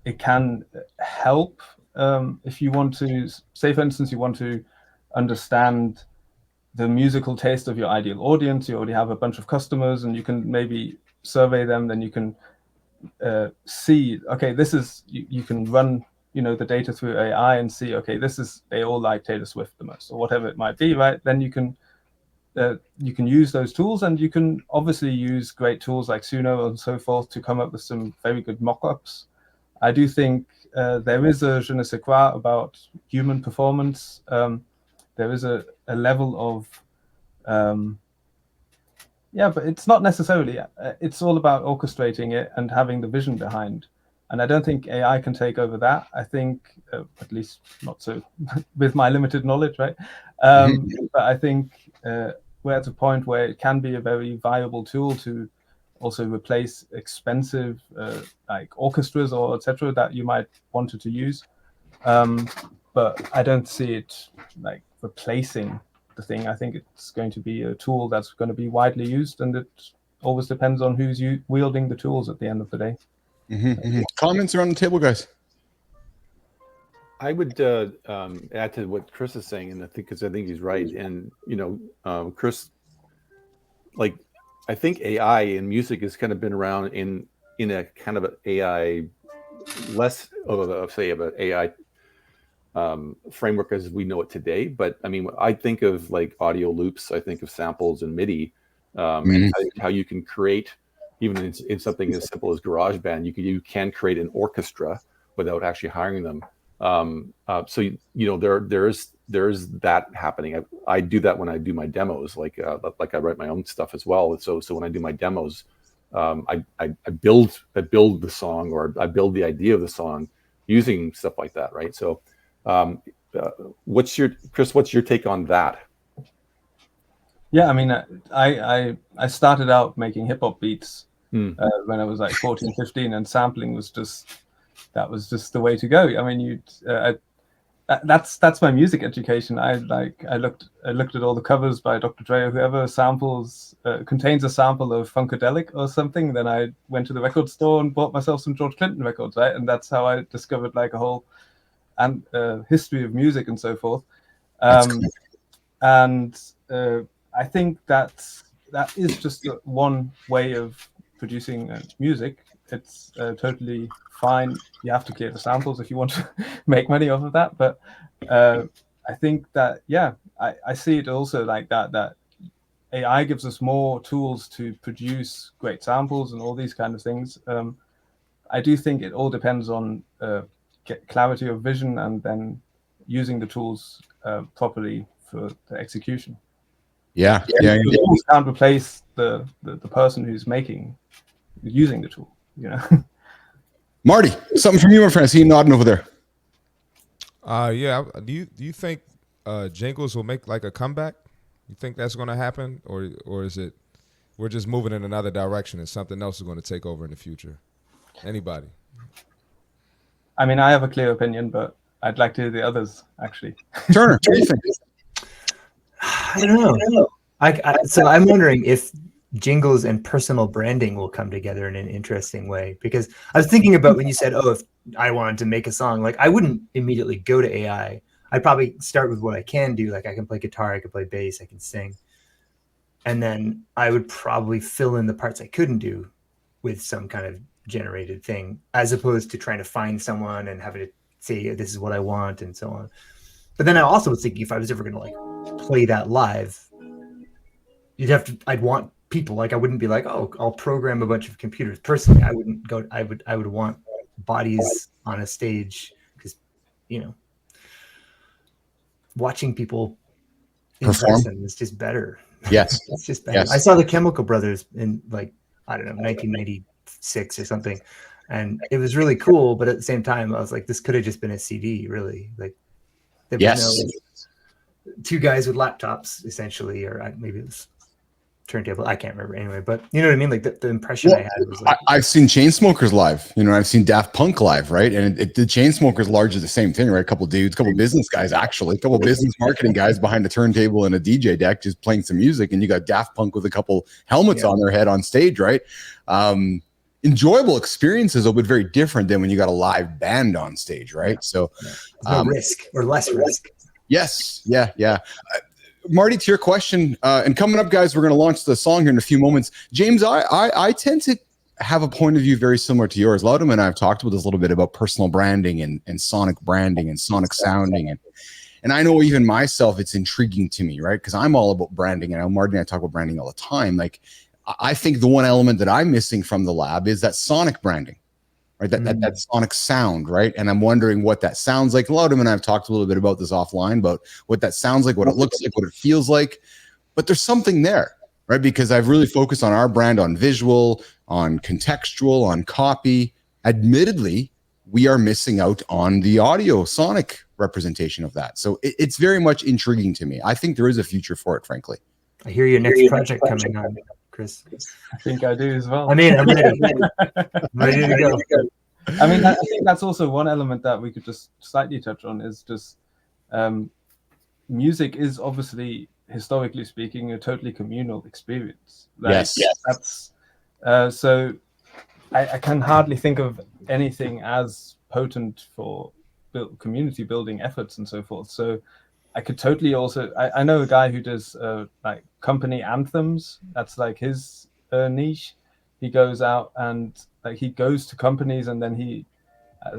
It can help if you want to say, for instance, you want to understand the musical taste of your ideal audience, you already have a bunch of customers and you can maybe survey them, then you can see, okay, this is, you can run, the data through AI and see, okay, they all like Taylor Swift the most, or whatever it might be, right? Then you can use those tools, and you can obviously use great tools like Suno and so forth to come up with some very good mock-ups. I do think there is a je ne sais quoi about human performance. There is a level of, but it's not necessarily, it's all about orchestrating it and having the vision behind. And I don't think AI can take over that. I think, at least not so with my limited knowledge, right? But I think we're at a point where it can be a very viable tool to also replace expensive like orchestras or etc. that you might wanted to use. But I don't see it like replacing the thing. I think it's going to be a tool that's going to be widely used, and it always depends on who's wielding the tools at the end of the day. Comments around the table, guys? I would add to what Chris is saying, and I think he's right. And Chris, like, I think AI in music has kind of been around in a kind of an AI, less of an AI framework as we know it today. But I mean, I think of like audio loops, I think of samples and MIDI, and how you can create, even in something as simple as GarageBand, you can create an orchestra without actually hiring them. So there is that happening. I do that when I do my demos, like I write my own stuff as well. So when I do my demos, I build the song, or I build the idea of the song using stuff like that, right? So what's your take on that? Yeah, I mean, I started out making hip hop beats when I was like 14, 15, and sampling was just the way to go. I mean, that's my music education. I looked at all the covers by Dr. Dre or whoever contains a sample of Funkadelic or something. Then I went to the record store and bought myself some George Clinton records, right? And that's how I discovered like a whole history of music and so forth. And I think that is just one way of producing music. It's totally fine. You have to clear the samples if you want to make money off of that. But I think that, I see it also like that AI gives us more tools to produce great samples and all these kind of things. I do think it all depends on clarity of vision and then using the tools properly for the execution. You can't replace the person who's using the tool, Marty, something from you, my friend. I see you nodding over there. Do you think Jingles will make like a comeback? You think that's going to happen, or is it we're just moving in another direction and something else is going to take over in the future? Anybody? I mean, I have a clear opinion, but I'd like to hear the others actually. Turner, what do you think? I don't know. So I'm wondering if Jingles and personal branding will come together in an interesting way, because I was thinking about when you said, if I wanted to make a song, like I wouldn't immediately go to AI. I'd probably start with what I can do. Like I can play guitar, I can play bass, I can sing. And then I would probably fill in the parts I couldn't do with some kind of generated thing, as opposed to trying to find someone and having to say, this is what I want and so on. But then I also was thinking, if I was ever going to like play that live, I'd want people. Like I wouldn't be like, I'll program a bunch of computers. Personally, I wouldn't go. I would want bodies on a stage, because watching people in person is just better. Yes, it's just better. Yes. I saw the Chemical Brothers in 1996 or something, and it was really cool. But at the same time, I was like, this could have just been a CD, really. Like, there was no two guys with laptops, essentially, or maybe it was turntable. I can't remember anyway, but you know what I mean? Like the impression I had was like, I've seen Chainsmokers live, I've seen Daft Punk live, right? And the Chainsmokers largely the same thing, right? A couple dudes, couple business guys, actually, a couple business marketing guys behind the turntable and a DJ deck just playing some music, and you got Daft Punk with a couple helmets on their head on stage, right? enjoyable experiences, but very different than when you got a live band on stage, right? So no risk or less risk. Yes. Yeah. Marty, to your question, and coming up, guys, we're going to launch the song here in a few moments. James, I tend to have a point of view very similar to yours. Louderman and I have talked about this a little bit about personal branding and sonic branding and sonic sounding. And I know even myself, it's intriguing to me, right? Because I'm all about branding, and Marty and I talk about branding all the time. Like, I think the one element that I'm missing from the lab is that sonic branding, right? That sonic sound, right? And I'm wondering what that sounds like. Louderman and I have talked a little bit about this offline, about what that sounds like, what it looks like, what it feels like. But there's something there, right? Because I've really focused on our brand, on visual, on contextual, on copy. Admittedly, we are missing out on the audio sonic representation of that. So it's very much intriguing to me. I think there is a future for it, frankly. I hear your next project coming on, Chris. I think I do as well. I'm ready. I'm ready to go. I mean, I think that's also one element that we could just slightly touch on is just music is obviously, historically speaking, a totally communal experience. Like, yes. That's so I can hardly think of anything as potent for community building efforts and so forth. So I could totally also, I know a guy who does like company anthems. That's like his niche. He goes out and like he goes to companies, and then he,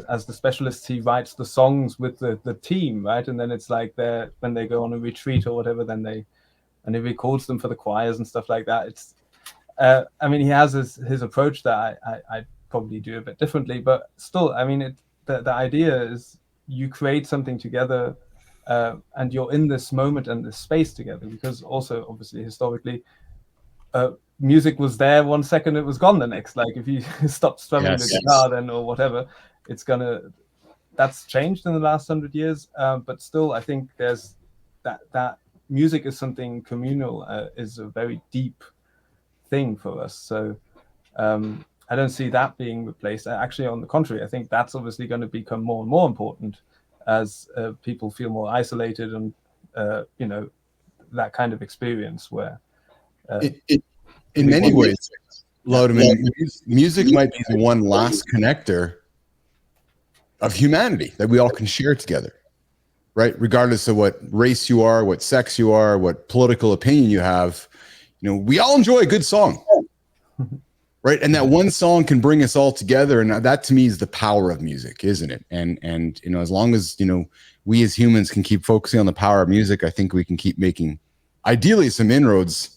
as the specialist, he writes the songs with the team, right? And then it's like when they go on a retreat or whatever, then he records them for the choirs and stuff like that. It's I mean, he has his approach that I probably do a bit differently, but still, I mean, the idea is you create something together, and you're in this moment and this space together, because also, obviously, historically, music was there 1 second, it was gone the next. Like if you stop strumming the guitar then or whatever, that's changed in the last 100 years. But still, I think there's that music is something communal, is a very deep thing for us. So I don't see that being replaced. Actually, on the contrary, I think that's obviously going to become more and more important as people feel more isolated, and that kind of experience where in many ways, Louderman, music might be the one last connector of humanity that we all can share together, right? Regardless of what race you are, what sex you are, what political opinion you have, we all enjoy a good song, right? And that one song can bring us all together, and that to me is the power of music, isn't it? And as long as we as humans can keep focusing on the power of music, I think we can keep making, ideally, some inroads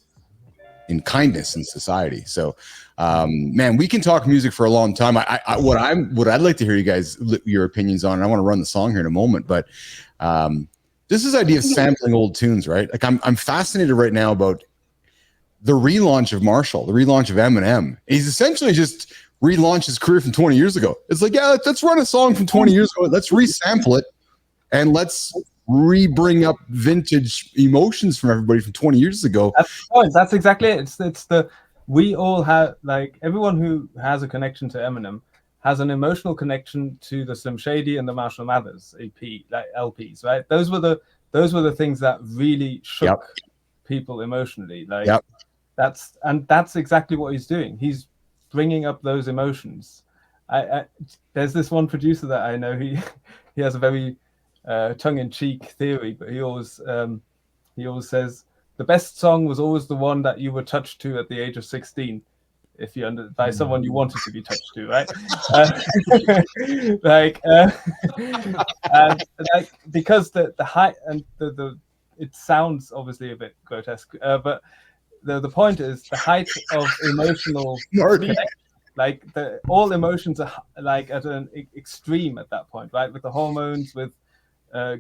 in kindness in society. So, man, we can talk music for a long time. What I'd like to hear you guys your opinions on, and I want to run the song here in a moment, but this is the idea of sampling old tunes, right? Like I'm fascinated right now about the relaunch of Marshall, the relaunch of Eminem. He's essentially just relaunched his career from 20 years ago. It's like, yeah, let's run a song from 20 years ago. Let's resample it, and let's bring up vintage emotions from everybody from 20 years ago. That's exactly it. It's we all have, like, everyone who has a connection to Eminem has an emotional connection to the Slim Shady and the Marshall Mathers EP, like LPs, right? Those were the things that really shook people emotionally. Like that's exactly what he's doing. He's bringing up those emotions. There's this one producer that I know. He has a very tongue-in-cheek theory, but he always says the best song was always the one that you were touched to at the age of 16, if you by someone you wanted to be touched to, right? Because the height and the it sounds obviously a bit grotesque, but the point is the height of emotional like all emotions are like at an extreme at that point, right? With the hormones, with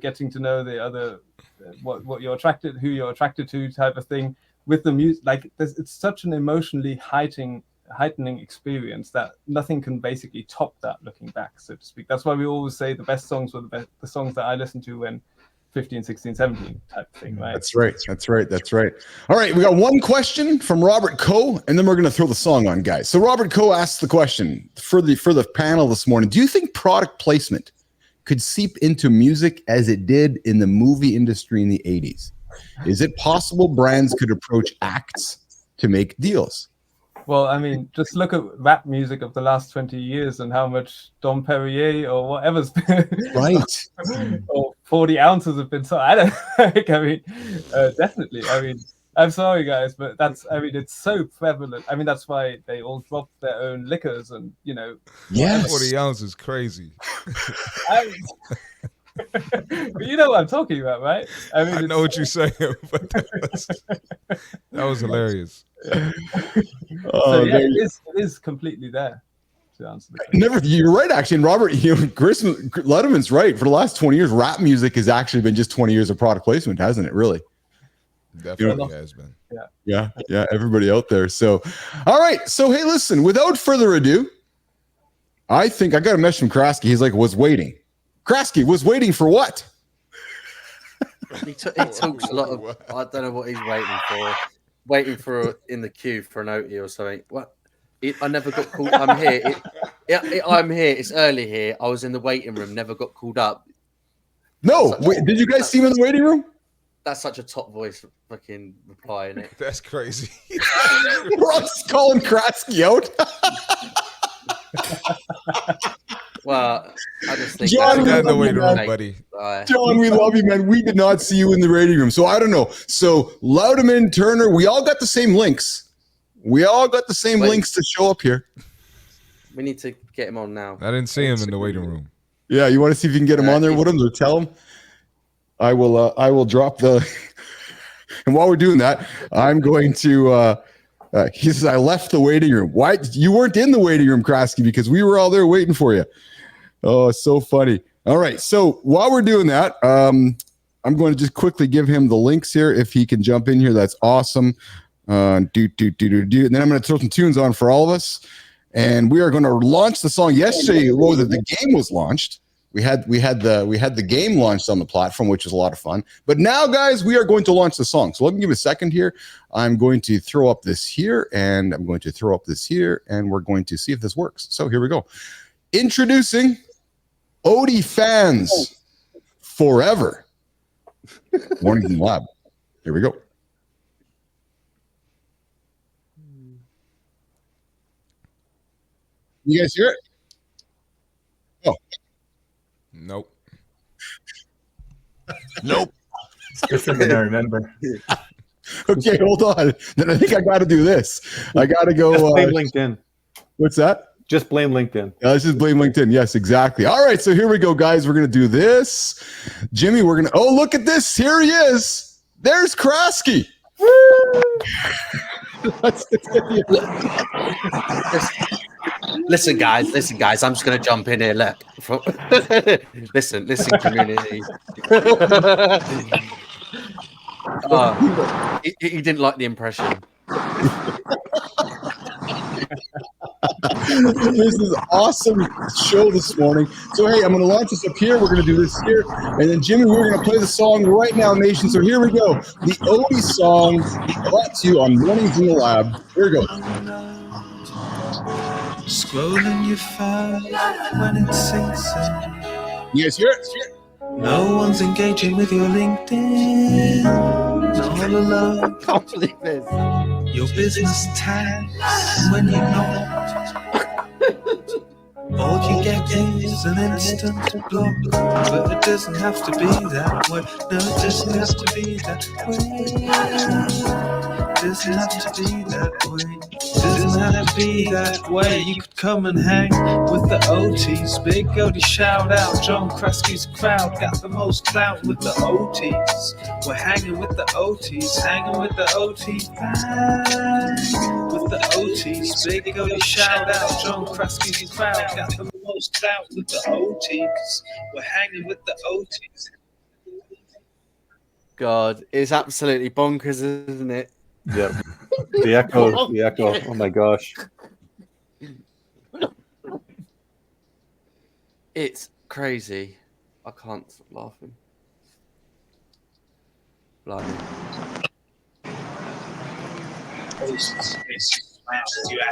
getting to know the other, what you're attracted, who you're attracted to, type of thing. With the music, like it's such an emotionally heightening experience that nothing can basically top that, looking back, so to speak. That's why we always say the best songs were the songs that I listened to when 15, 16, 17 type of thing, right? That's right. All right, we got one question from Robert Coe, and then we're going to throw the song on, guys. So Robert Coe asks the question for the panel this morning: do you think product placement could seep into music as it did in the movie industry in the 80s? Is it possible brands could approach acts to make deals? Well, I mean, just look at rap music of the last 20 years and how much Dom Perrier or whatever's been, Right. or 40 ounces have been. So I don't like. I mean, definitely. I mean, I'm sorry, guys, but that's. I mean, it's so prevalent. I mean, that's why they all dropped their own liquors, and you know. Yes. 40 ounces is crazy. But you know what I'm talking about, right? I mean, I know what you're saying, but that was hilarious. So yeah, it is completely there. To answer the question. You're right, actually. And Robert, Chris Lauteman's right. For the last 20 years, rap music has actually been just 20 years of product placement, hasn't it? Really? Definitely has been. Yeah. Everybody out there. So, all right. So, hey, listen. Without further ado, I think I got a message from Krasky. He's like, was waiting. Krasky was waiting for what? He talks a lot of. I don't know what he's waiting for in the queue for an Odie or something. What? I never got called. I'm here. I'm here. It's early here. I was in the waiting room. Never got called up. No. Did you guys see him in the waiting room? That's such a top voice fucking reply, isn't it? That's crazy. We're all just calling Krasky out. Well, I just think John, we in the love waiting you, room, man. buddy. John, we love you, man. We did not see you in the waiting room. So I don't know. So Louderman, Turner, we all got the same links. Links to show up here. We need to get him on now. I didn't see him in the waiting room. Yeah, you want to see if you can get him on there with him or tell him? I will drop the and while we're doing that, I'm going to he says I left the waiting room. Why you weren't in the waiting room, Krasky, because we were all there waiting for you. Oh, it's so funny. All right. So while we're doing that, I'm going to just quickly give him the links here. If he can jump in here, that's awesome. And then I'm going to throw some tunes on for all of us. And we are going to launch the song. Yesterday, the game was launched. We had the game launched on the platform, which was a lot of fun. But now, guys, we are going to launch the song. So let me give a second here. I'm going to throw up this here, and I'm going to throw up this here, and we're going to see if this works. So here we go. Introducing Odie Fans Forever. Warnings in the lab. Here we go. You guys hear it? Oh. Nope. Nope. It's something I remember. Okay, hold on. Then I think I got to do this. I got to go. Just blame LinkedIn. What's that? Just blame LinkedIn. Let's just blame LinkedIn. Yes, exactly. All right, so here we go, guys. We're going to do this. Jimmy, we're going to... Oh, look at this. Here he is. There's Krasky. Listen, guys. I'm just going to jump in here. Look. listen, community. He didn't like the impression. This is awesome show this morning. So, hey, I'm going to launch this up here. We're going to do this here. And then, Jimmy, we're going to play the song right now, Nation. So here we go. The Odie song brought to you on Mornings in the Lab. Here we go. Scrolling your phone when it sinks in. You guys hear it? No one's engaging with your LinkedIn. All alone. Can't believe this. Your business tags when you're not. All you get is an instant block. But it doesn't have to be that way. No, it doesn't have to be that way. Doesn't have to be that way. Doesn't have to be that way. You could come and hang with the OTs. Big Odie shout out. John Krasky's crowd got the most clout with the OTs. We're hanging with the OTs. Hanging with the OTs. Bang with the OTs. Big Odie shout out. John Krasky's crowd got the most clout with the OTs. We're hanging with the OTs. God, it's absolutely bonkers, isn't it? Yeah. The echo. Oh my gosh. It's crazy. I can't stop laughing. Blimey.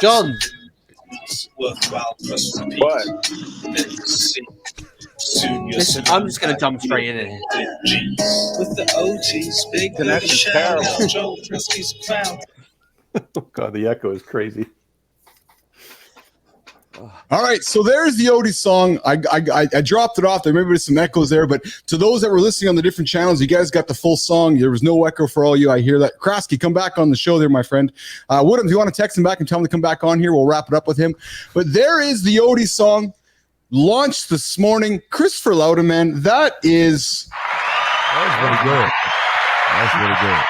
John! Worthwhile for us to What? Listen, I'm just going to jump straight in here. With the OTs, big Connection's shout out. terrible. Joe Krasky's crowd. Oh God, the echo is crazy. All right, so there's the Odie song. I dropped it off there. Maybe there's some echoes there, but to those that were listening on the different channels, you guys got the full song. There was no echo for all you. I hear that. Krasky, come back on the show there, my friend. Woodhams, you want to text him back and tell him to come back on here? We'll wrap it up with him. But there is the Odie song, launched this morning. Christopher Lautemann, that was really good. That was really good.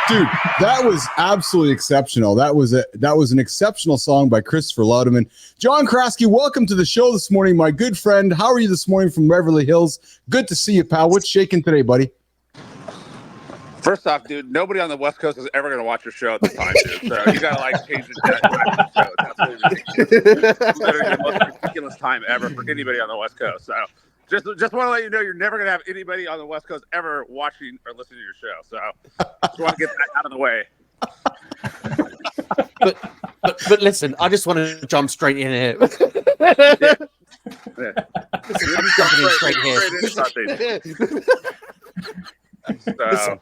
Dude, that was absolutely exceptional. That was an exceptional song by Christopher Lautemann. John Krasky, welcome to the show this morning, my good friend. How are you this morning from Beverly Hills? Good to see you, pal. What's shaking today, buddy? First off, dude, nobody on the West Coast is ever going to watch your show at the time, dude. So you got to like change the time. It's absolutely ridiculous. It's literally the most ridiculous time ever for anybody on the West Coast. So just want to let you know you're never going to have anybody on the West Coast ever watching or listening to your show. So just want to get that out of the way. But listen, I just want to jump straight in here. Yeah. Listen, I'm jumping in straight here. Listen,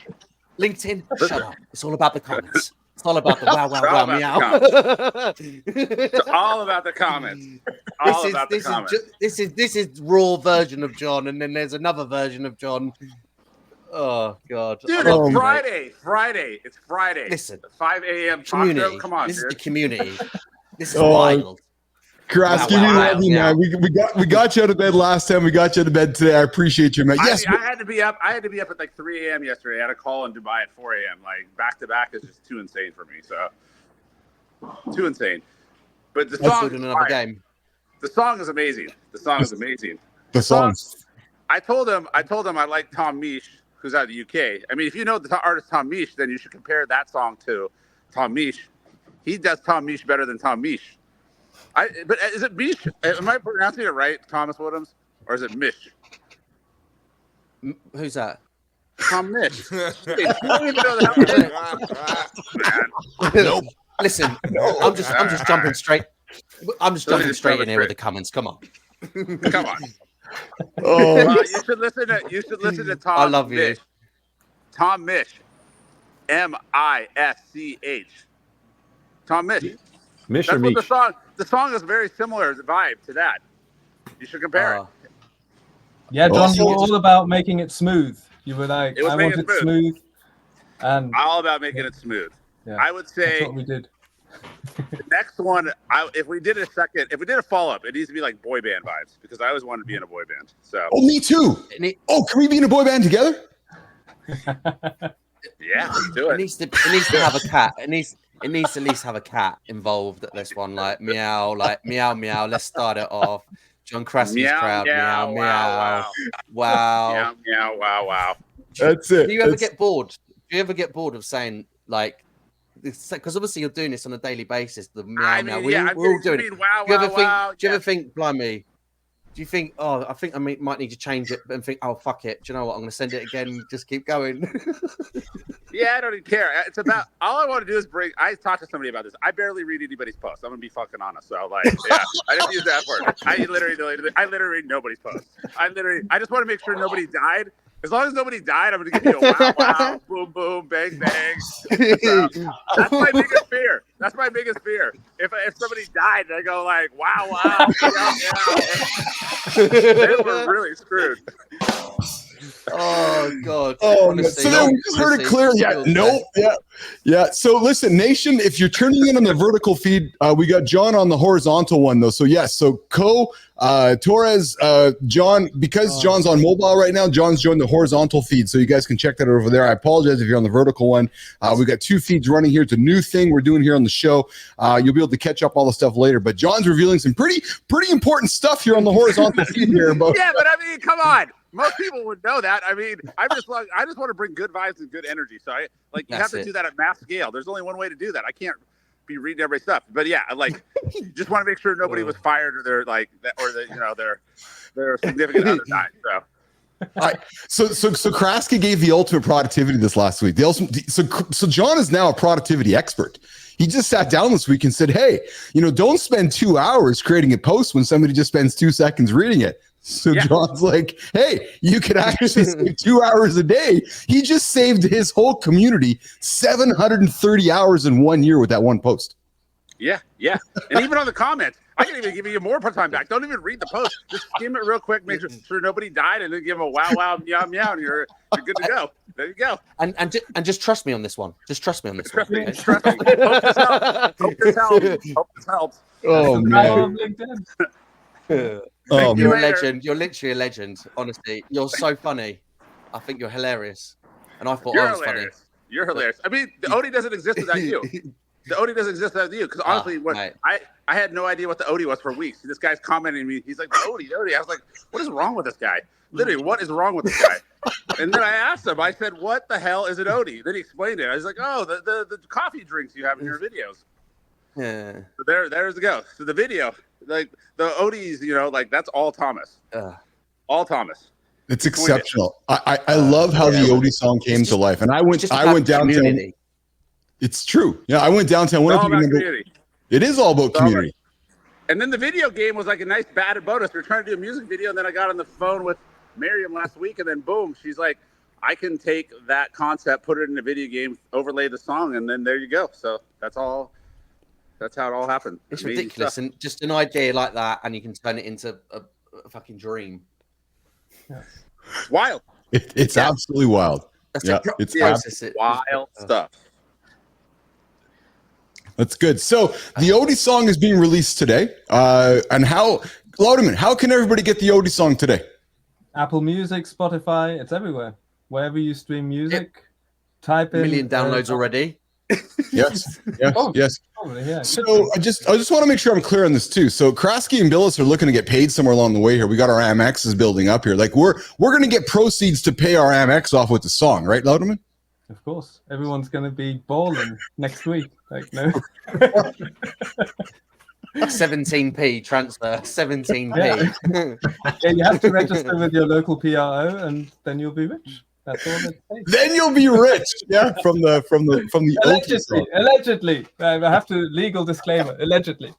LinkedIn, shut up. It's all about the comments. It's all about the wow, meow. It's all about the comments. This is raw version of John, and then there's another version of John. Oh God, dude! It's Friday. Friday. It's Friday. Listen, 5 a.m. Community. Come on, this dude. is the community. This is wild. Krasky, we love you, man. We got you out of bed last time. We got you out of bed today. I appreciate you, man. Yes, I had to be up. I had to be up at like 3 a.m. yesterday. I had a call in Dubai at 4 a.m. Like back to back is just too insane for me. So too insane. But the song, the song is amazing. The song is amazing. The song. I told him I like Tom Misch, who's out of the UK. I mean, if you know the artist Tom Misch, then you should compare that song to Tom Misch. He does Tom Misch better than Tom Misch. But is it Misch? Am I pronouncing it right, Thomas Woodhams, or is it Misch? Who's that? Tom Misch. You don't even know the hell. Nope. Listen, no, I'm just jumping straight. I'm just jumping straight in here with the comments. Come on. Come on. Oh, you should listen to Tom. I love you. Misch. Tom Misch. M-I-S-C-H. Tom Misch. Misch That's or what Misch? the song is very similar vibe to that. You should compare it. Yeah, John, you were all about making it smooth. You were like, I want it smooth. And all about making it smooth. Yeah, I would say that's what we did. The next one, if we did a follow-up, it needs to be like boy band vibes because I always wanted to be in a boy band. So. Oh, me too. Can we be in a boy band together? Yeah, let's do it. It needs to have a cat. It needs to at least have a cat involved at this one, like meow, meow. Let's start it off. John Krasky's crowd, meow, wow. Meow, wow. That's it. Do you ever get bored? Do you ever get bored of saying like? Because obviously you're doing this on a daily basis. The meow, meow. We're all doing it. Wow, do you ever think, blimey? Do you think, I think I might need to change it and think, oh, fuck it. Do you know what? I'm going to send it again and just keep going. Yeah, I don't even care. It's about, all I want to do is I talked to somebody about this. I barely read anybody's posts. I'm going to be fucking honest. So, like, yeah, I didn't use that word. I literally read nobody's posts. I just want to make sure nobody died. As long as nobody died, I'm going to give you a wow, boom, boom, bang, bang. So, that's my biggest fear. If somebody died, I go like, wow, yeah. They were really screwed. Oh God! Honestly, so then we just heard it clear. Yeah. So listen, Nation, if you're tuning in on the vertical feed, we got John on the horizontal one though. So yes, so Torres, John, because John's on mobile right now, John's joined the horizontal feed, so you guys can check that over there. I apologize if you're on the vertical one. We got two feeds running here. It's a new thing we're doing here on the show. You'll be able to catch up all the stuff later. But John's revealing some pretty important stuff here on the horizontal feed here. Yeah, but I mean, come on. Most people would know that. I mean, I just want to bring good vibes and good energy. So you have to do that at mass scale. There's only one way to do that. I can't be reading everybody's stuff. But yeah, like just want to make sure nobody was fired or their significant other died. So. All right. So Krasky gave the ultimate productivity this last week. So John is now a productivity expert. He just sat down this week and said, hey, don't spend 2 hours creating a post when somebody just spends 2 seconds reading it. So yeah. John's like, hey, you could actually save 2 hours a day. He just saved his whole community 730 hours in 1 year with that one post. Yeah. And even on the comments, I can even give you more time back. Don't even read the post. Just skim it real quick, make sure nobody died, and then give them a wow, meow, meow, and you're good to go. There you go. And just trust me on this one. Just trust me on this one. Trust me. Hope this helps. Hope this helps. Oh man. Oh, you're a legend. You're literally a legend. Honestly, you're so funny. I think you're hilarious, and I thought I was funny. You're hilarious. I mean, the Odie doesn't exist without you. The Odie doesn't exist without you. Because honestly, I had no idea what the Odie was for weeks. This guy's commenting me. He's like, the Odie. I was like, what is wrong with this guy? Literally, what is wrong with this guy? And then I asked him. I said, what the hell is an Odie? Then he explained it. I was like, oh, the coffee drinks you have in your videos. Yeah. So there's the go. So the video, like the Odies, like that's all Thomas. All Thomas. It's exceptional. I love how the Odie song came to life. And I went downtown. Community. It's true. Yeah, I went downtown. It's all about community. It is all about community. And then the video game was like a nice added bonus. We were trying to do a music video, and then I got on the phone with Miriam last week, and then boom, she's like, I can take that concept, put it in a video game, overlay the song, and then there you go. So that's all. That's how it all happened. It's ridiculous, and just an idea like that, and you can turn it into a fucking dream. It's wild. It's absolutely wild. It's wild stuff. That's good. So the Odie song is being released today. And Louderman, how can everybody get the Odie song today? Apple Music, Spotify, it's everywhere. Wherever you stream music, type in. 1 million downloads already. Yes. Probably, yeah. So I just want to make sure I'm clear on this too. So Krasky and Billis are looking to get paid somewhere along the way here. We got our Amexes building up here. Like we're going to get proceeds to pay our Amex off with the song, right, Louderman? Of course, everyone's going to be balling next week. Like no. 17p transfer. 17p. Yeah, you have to register with your local PRO, and then you'll be rich. That's all it takes. Then you'll be rich. Yeah, from the allegedly. I have to legal disclaimer. Allegedly.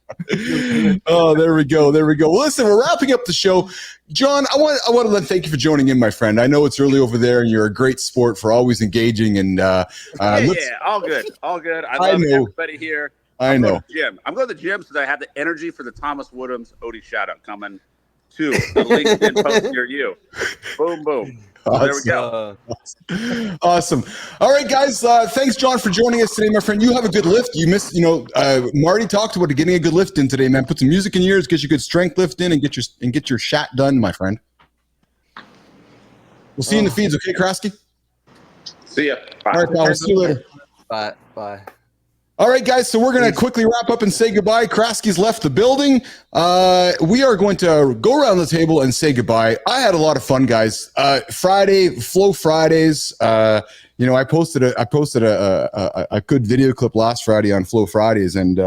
Oh, there we go. Well, listen, we're wrapping up the show. John, I want to thank you for joining in, my friend. I know it's early over there, and you're a great sport for always engaging. And all good. I love everybody here. I'm going to the gym so that I have the energy for the Thomas Woodhams Odie shout out coming to the LinkedIn post near you. Boom, boom. Awesome. There we go. Awesome. All right, guys. Thanks, John, for joining us today, my friend. You have a good lift. You missed, Marty talked about getting a good lift in today, man. Put some music in your ears, get your good strength lift in, and get your shat done, my friend. We'll see you in the feeds, okay, Krasky? See ya. Bye. All right, pal. We'll see you later. Bye. All right, guys, so we're going to quickly wrap up and say goodbye. Krasky's left the building. We are going to go around the table and say goodbye. I had a lot of fun, guys. Friday, Flow Fridays. I posted a good video clip last Friday on Flow Fridays, and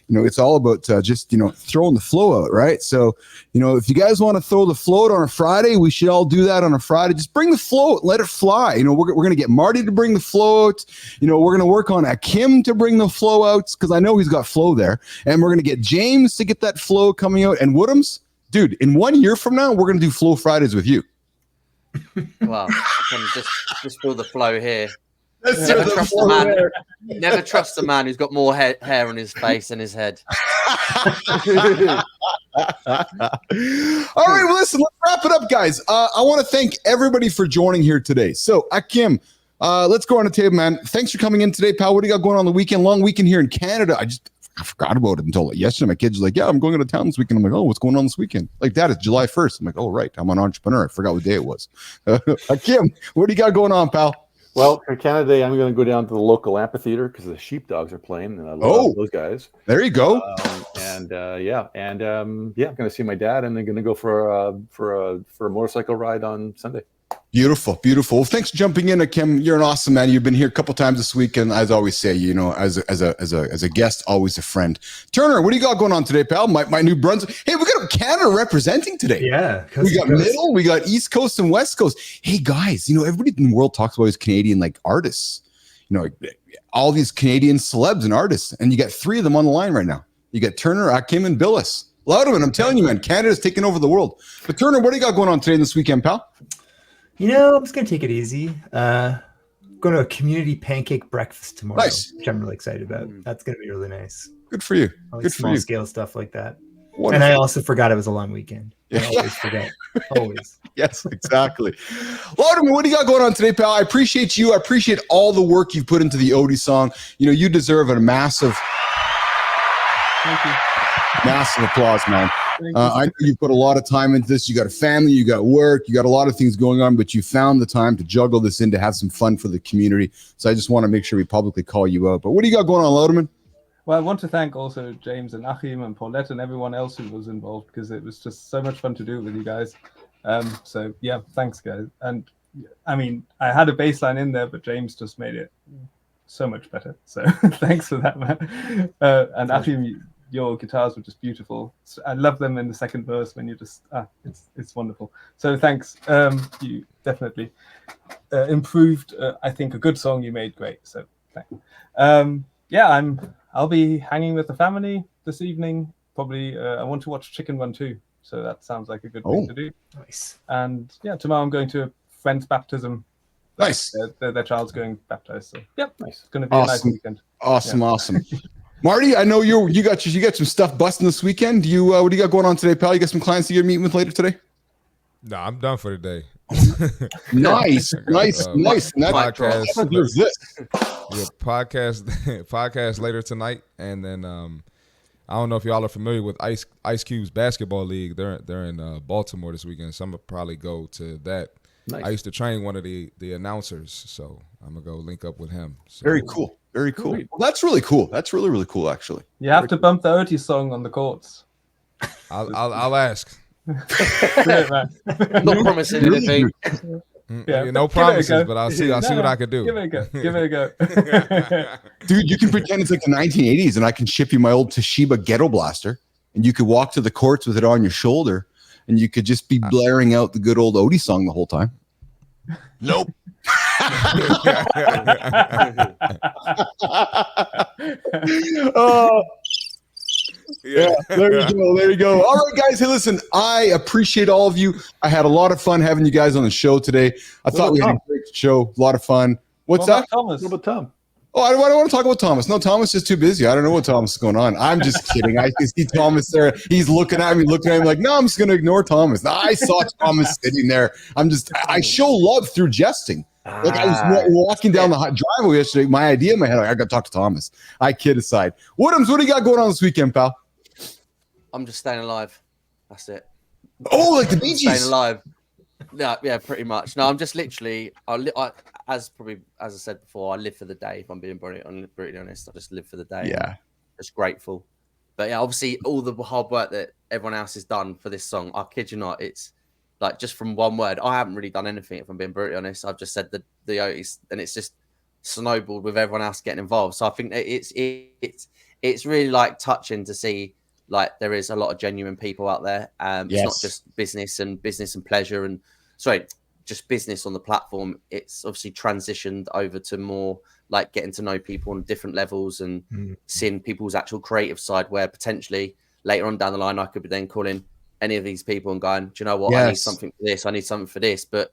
it's all about just throwing the flow out, right? So if you guys want to throw the float on a Friday, we should all do that on a Friday. Just bring the float, let it fly. We're gonna get Marty to bring the flow out. We're gonna work on Achim to bring the flow out because I know he's got flow there, and we're gonna get James to get that flow coming out. And Woodhams, dude, in 1 year from now, we're gonna do Flow Fridays with you. Wow, I can just feel the flow here. Never trust a man who's got more hair on his face than his head. All right, well, listen, let's wrap it up, guys. I want to thank everybody for joining here today. So, Achim, let's go on the table, man. Thanks for coming in today, pal. What do you got going on the weekend? Long weekend here in Canada. I forgot about it until yesterday. My kids were like, yeah, I'm going out of town this weekend. I'm like, oh, what's going on this weekend? Like, Dad, it's July 1st. I'm like, oh, right. I'm an entrepreneur. I forgot what day it was. Achim, what do you got going on, pal? Well, for Canada Day, I'm going to go down to the local amphitheater because the Sheepdogs are playing, and I love those guys. There you go. I'm going to see my dad, and then going to go for a motorcycle ride on Sunday. Beautiful. Well, thanks for jumping in, Achim. You're an awesome man. You've been here a couple times this week, and as I always say, as a guest, always a friend. Turner, what do you got going on today, pal? My New Brunswick. Hey, we got Canada representing today. Yeah, we got Middle, we got East Coast and West Coast. Hey, guys, everybody in the world talks about these Canadian artists. All these Canadian celebs and artists, and you got three of them on the line right now. You got Turner, Achim, and Billis. Louderman, I'm telling you, man, Canada's taking over the world. But Turner, what do you got going on today and this weekend, pal? I'm just going to take it easy. Going to a community pancake breakfast tomorrow, nice. which I'm really excited about. That's going to be really nice. Good for you. I like Good for small you. scale stuff like that. Wonderful. And I also forgot it was a long weekend. I always forget. Always. Yes, exactly. Louderman, what do you got going on today, pal? I appreciate you. I appreciate all the work you've put into the Odie song. You know, you deserve a massive applause, man. I know you've put a lot of time into this. You got a family, you got work, you got a lot of things going on, but you found the time to juggle this in to have some fun for the community. So I just want to make sure we publicly call you out. But what do you got going on, Louderman? Well, I want to thank also James and Achim and Paulette and everyone else who was involved, because it was just so much fun to do it with you guys. So yeah, thanks, guys. And I mean, I had a bass line in there, but James just made it so much better. So thanks for that, man. And Achim, your guitars were just beautiful. I love them in the second verse when you just it's wonderful. So thanks. You definitely improved. I think a good song you made great. So thanks. Yeah, I'll be hanging with the family this evening. Probably I want to watch Chicken Run too. So that sounds like a good thing to do. Nice. And yeah, tomorrow I'm going to a friend's baptism. Nice. Their child's going baptized. So yeah, Nice. It's going to be a nice weekend. Awesome. Yeah. Awesome. Marty, I know you got some stuff busting this weekend. Do you what do you got going on today, pal? You got some clients that you're meeting with later today? No, I'm done for the day. Nice. And that podcast. here's this. Yeah, podcast later tonight, and then I don't know if y'all are familiar with Ice Cube's basketball league. They're in Baltimore this weekend, so I'm gonna probably go to that. Nice. I used to train one of the announcers, so I'm gonna go link up with him. So, Very cool. Very cool. Well, that's really cool. That's really, really cool, actually. You have to bump the Odie song on the courts. I'll ask. Great, man. Not promising anything. Yeah, no promises, but I'll see what I can do. Give it a go. Dude, you can pretend it's like the 1980s, and I can ship you my old Toshiba Ghetto Blaster, and you could walk to the courts with it on your shoulder, and you could just be blaring out the good old Odie song the whole time. Nope. Oh. Yeah, there you go. All right, guys. Hey, listen, I appreciate all of you. I had a lot of fun having you guys on the show today. I thought we had a great show, a lot of fun. What's that? Thomas? What about Tom? Oh, I don't want to talk about Thomas. No, Thomas is too busy. I don't know what Thomas is going on. I'm just kidding. I can see Thomas there. He's looking at me like, no, I'm just going to ignore Thomas. No, I saw Thomas sitting there. I show love through jesting. Like I was walking down the driveway yesterday. My idea in my head, I got to talk to Thomas. I kid aside. Woodhams, what do you got going on this weekend, pal? I'm just staying alive. That's it. Oh, like the Bee Gees. Staying alive. Yeah, pretty much. No, I'm just literally. As I said before, I live for the day. If I'm being brutally honest, I just live for the day. Yeah, I'm just grateful. But yeah, obviously, all the hard work that everyone else has done for this song. I kid you not, it's like just from one word. I haven't really done anything. If I'm being brutally honest, I've just said the Otis, and it's just snowballed with everyone else getting involved. So I think that it's really like touching to see. Like there is a lot of genuine people out there. It's not just business and pleasure and just business on the platform. It's obviously transitioned over to more like getting to know people on different levels and seeing people's actual creative side, where potentially later on down the line, I could be then calling any of these people and going, do you know what? Yes. I need something for this. I need something for this, but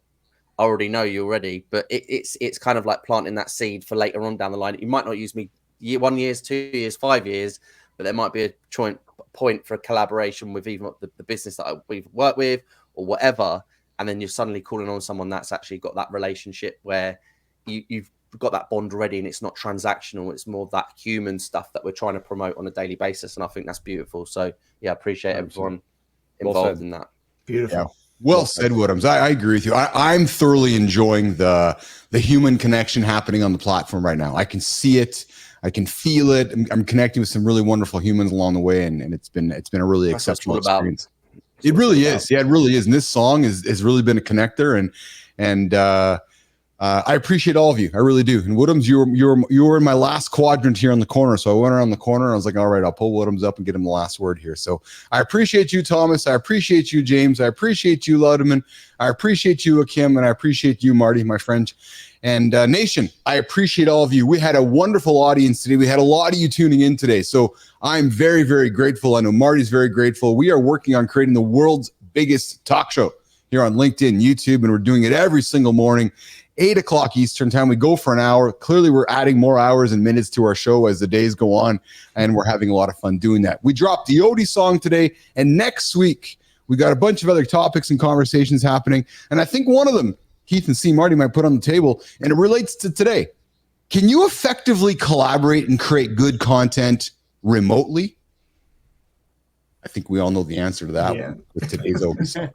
I already know you already. But it's kind of like planting that seed for later on down the line. You might not use me 1 year, 2 years, 5 years, but there might be a joint point for a collaboration with even the business that we've worked with or whatever. And then you're suddenly calling on someone that's actually got that relationship where you've got that bond already, and it's not transactional. It's more that human stuff that we're trying to promote on a daily basis. And I think that's beautiful. So yeah, I appreciate everyone involved in that. Beautiful. Yeah. Well said, Woodhams. I agree with you. I'm thoroughly enjoying the human connection happening on the platform right now. I can see it. I can feel it. I'm connecting with some really wonderful humans along the way, and it's been a really exceptional experience. It really is. Yeah, it really is. And this song has really been a connector, and I appreciate all of you. I really do. And Woodhams, you were in my last quadrant here on the corner. So I went around the corner and I was like, all right, I'll pull Woodhams up and get him the last word here. So I appreciate you, Thomas. I appreciate you, James. I appreciate you, Louderman. I appreciate you, Achim, and I appreciate you, Marty, my friend. And Nation, I appreciate all of you. We had a wonderful audience today. We had a lot of you tuning in today. So I'm very, very grateful. I know Marty's very grateful. We are working on creating the world's biggest talk show here on LinkedIn, YouTube, and we're doing it every single morning, 8 o'clock Eastern time. We go for an hour. Clearly, we're adding more hours and minutes to our show as the days go on, and we're having a lot of fun doing that. We dropped the Odie song today, and next week, we got a bunch of other topics and conversations happening, and I think one of them, Keith and CMarty might put on the table, and it relates to today. Can you effectively collaborate and create good content remotely? I think we all know the answer to that one with today's Odie song.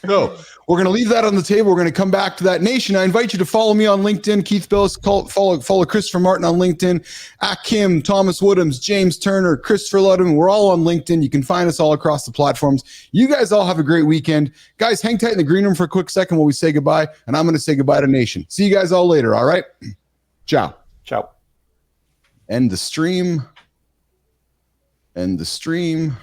So we're going to leave that on the table. We're going to come back to that. Nation, I invite you to follow me on LinkedIn. Keith Billis, follow Christopher Martin on LinkedIn. Achim, Thomas Woodhams, James Turner, Christopher Lautemann. We're all on LinkedIn. You can find us all across the platforms. You guys all have a great weekend. Guys, hang tight in the green room for a quick second while we say goodbye. And I'm going to say goodbye to Nation. See you guys all later. All right. Ciao. Ciao. End the stream. End the stream.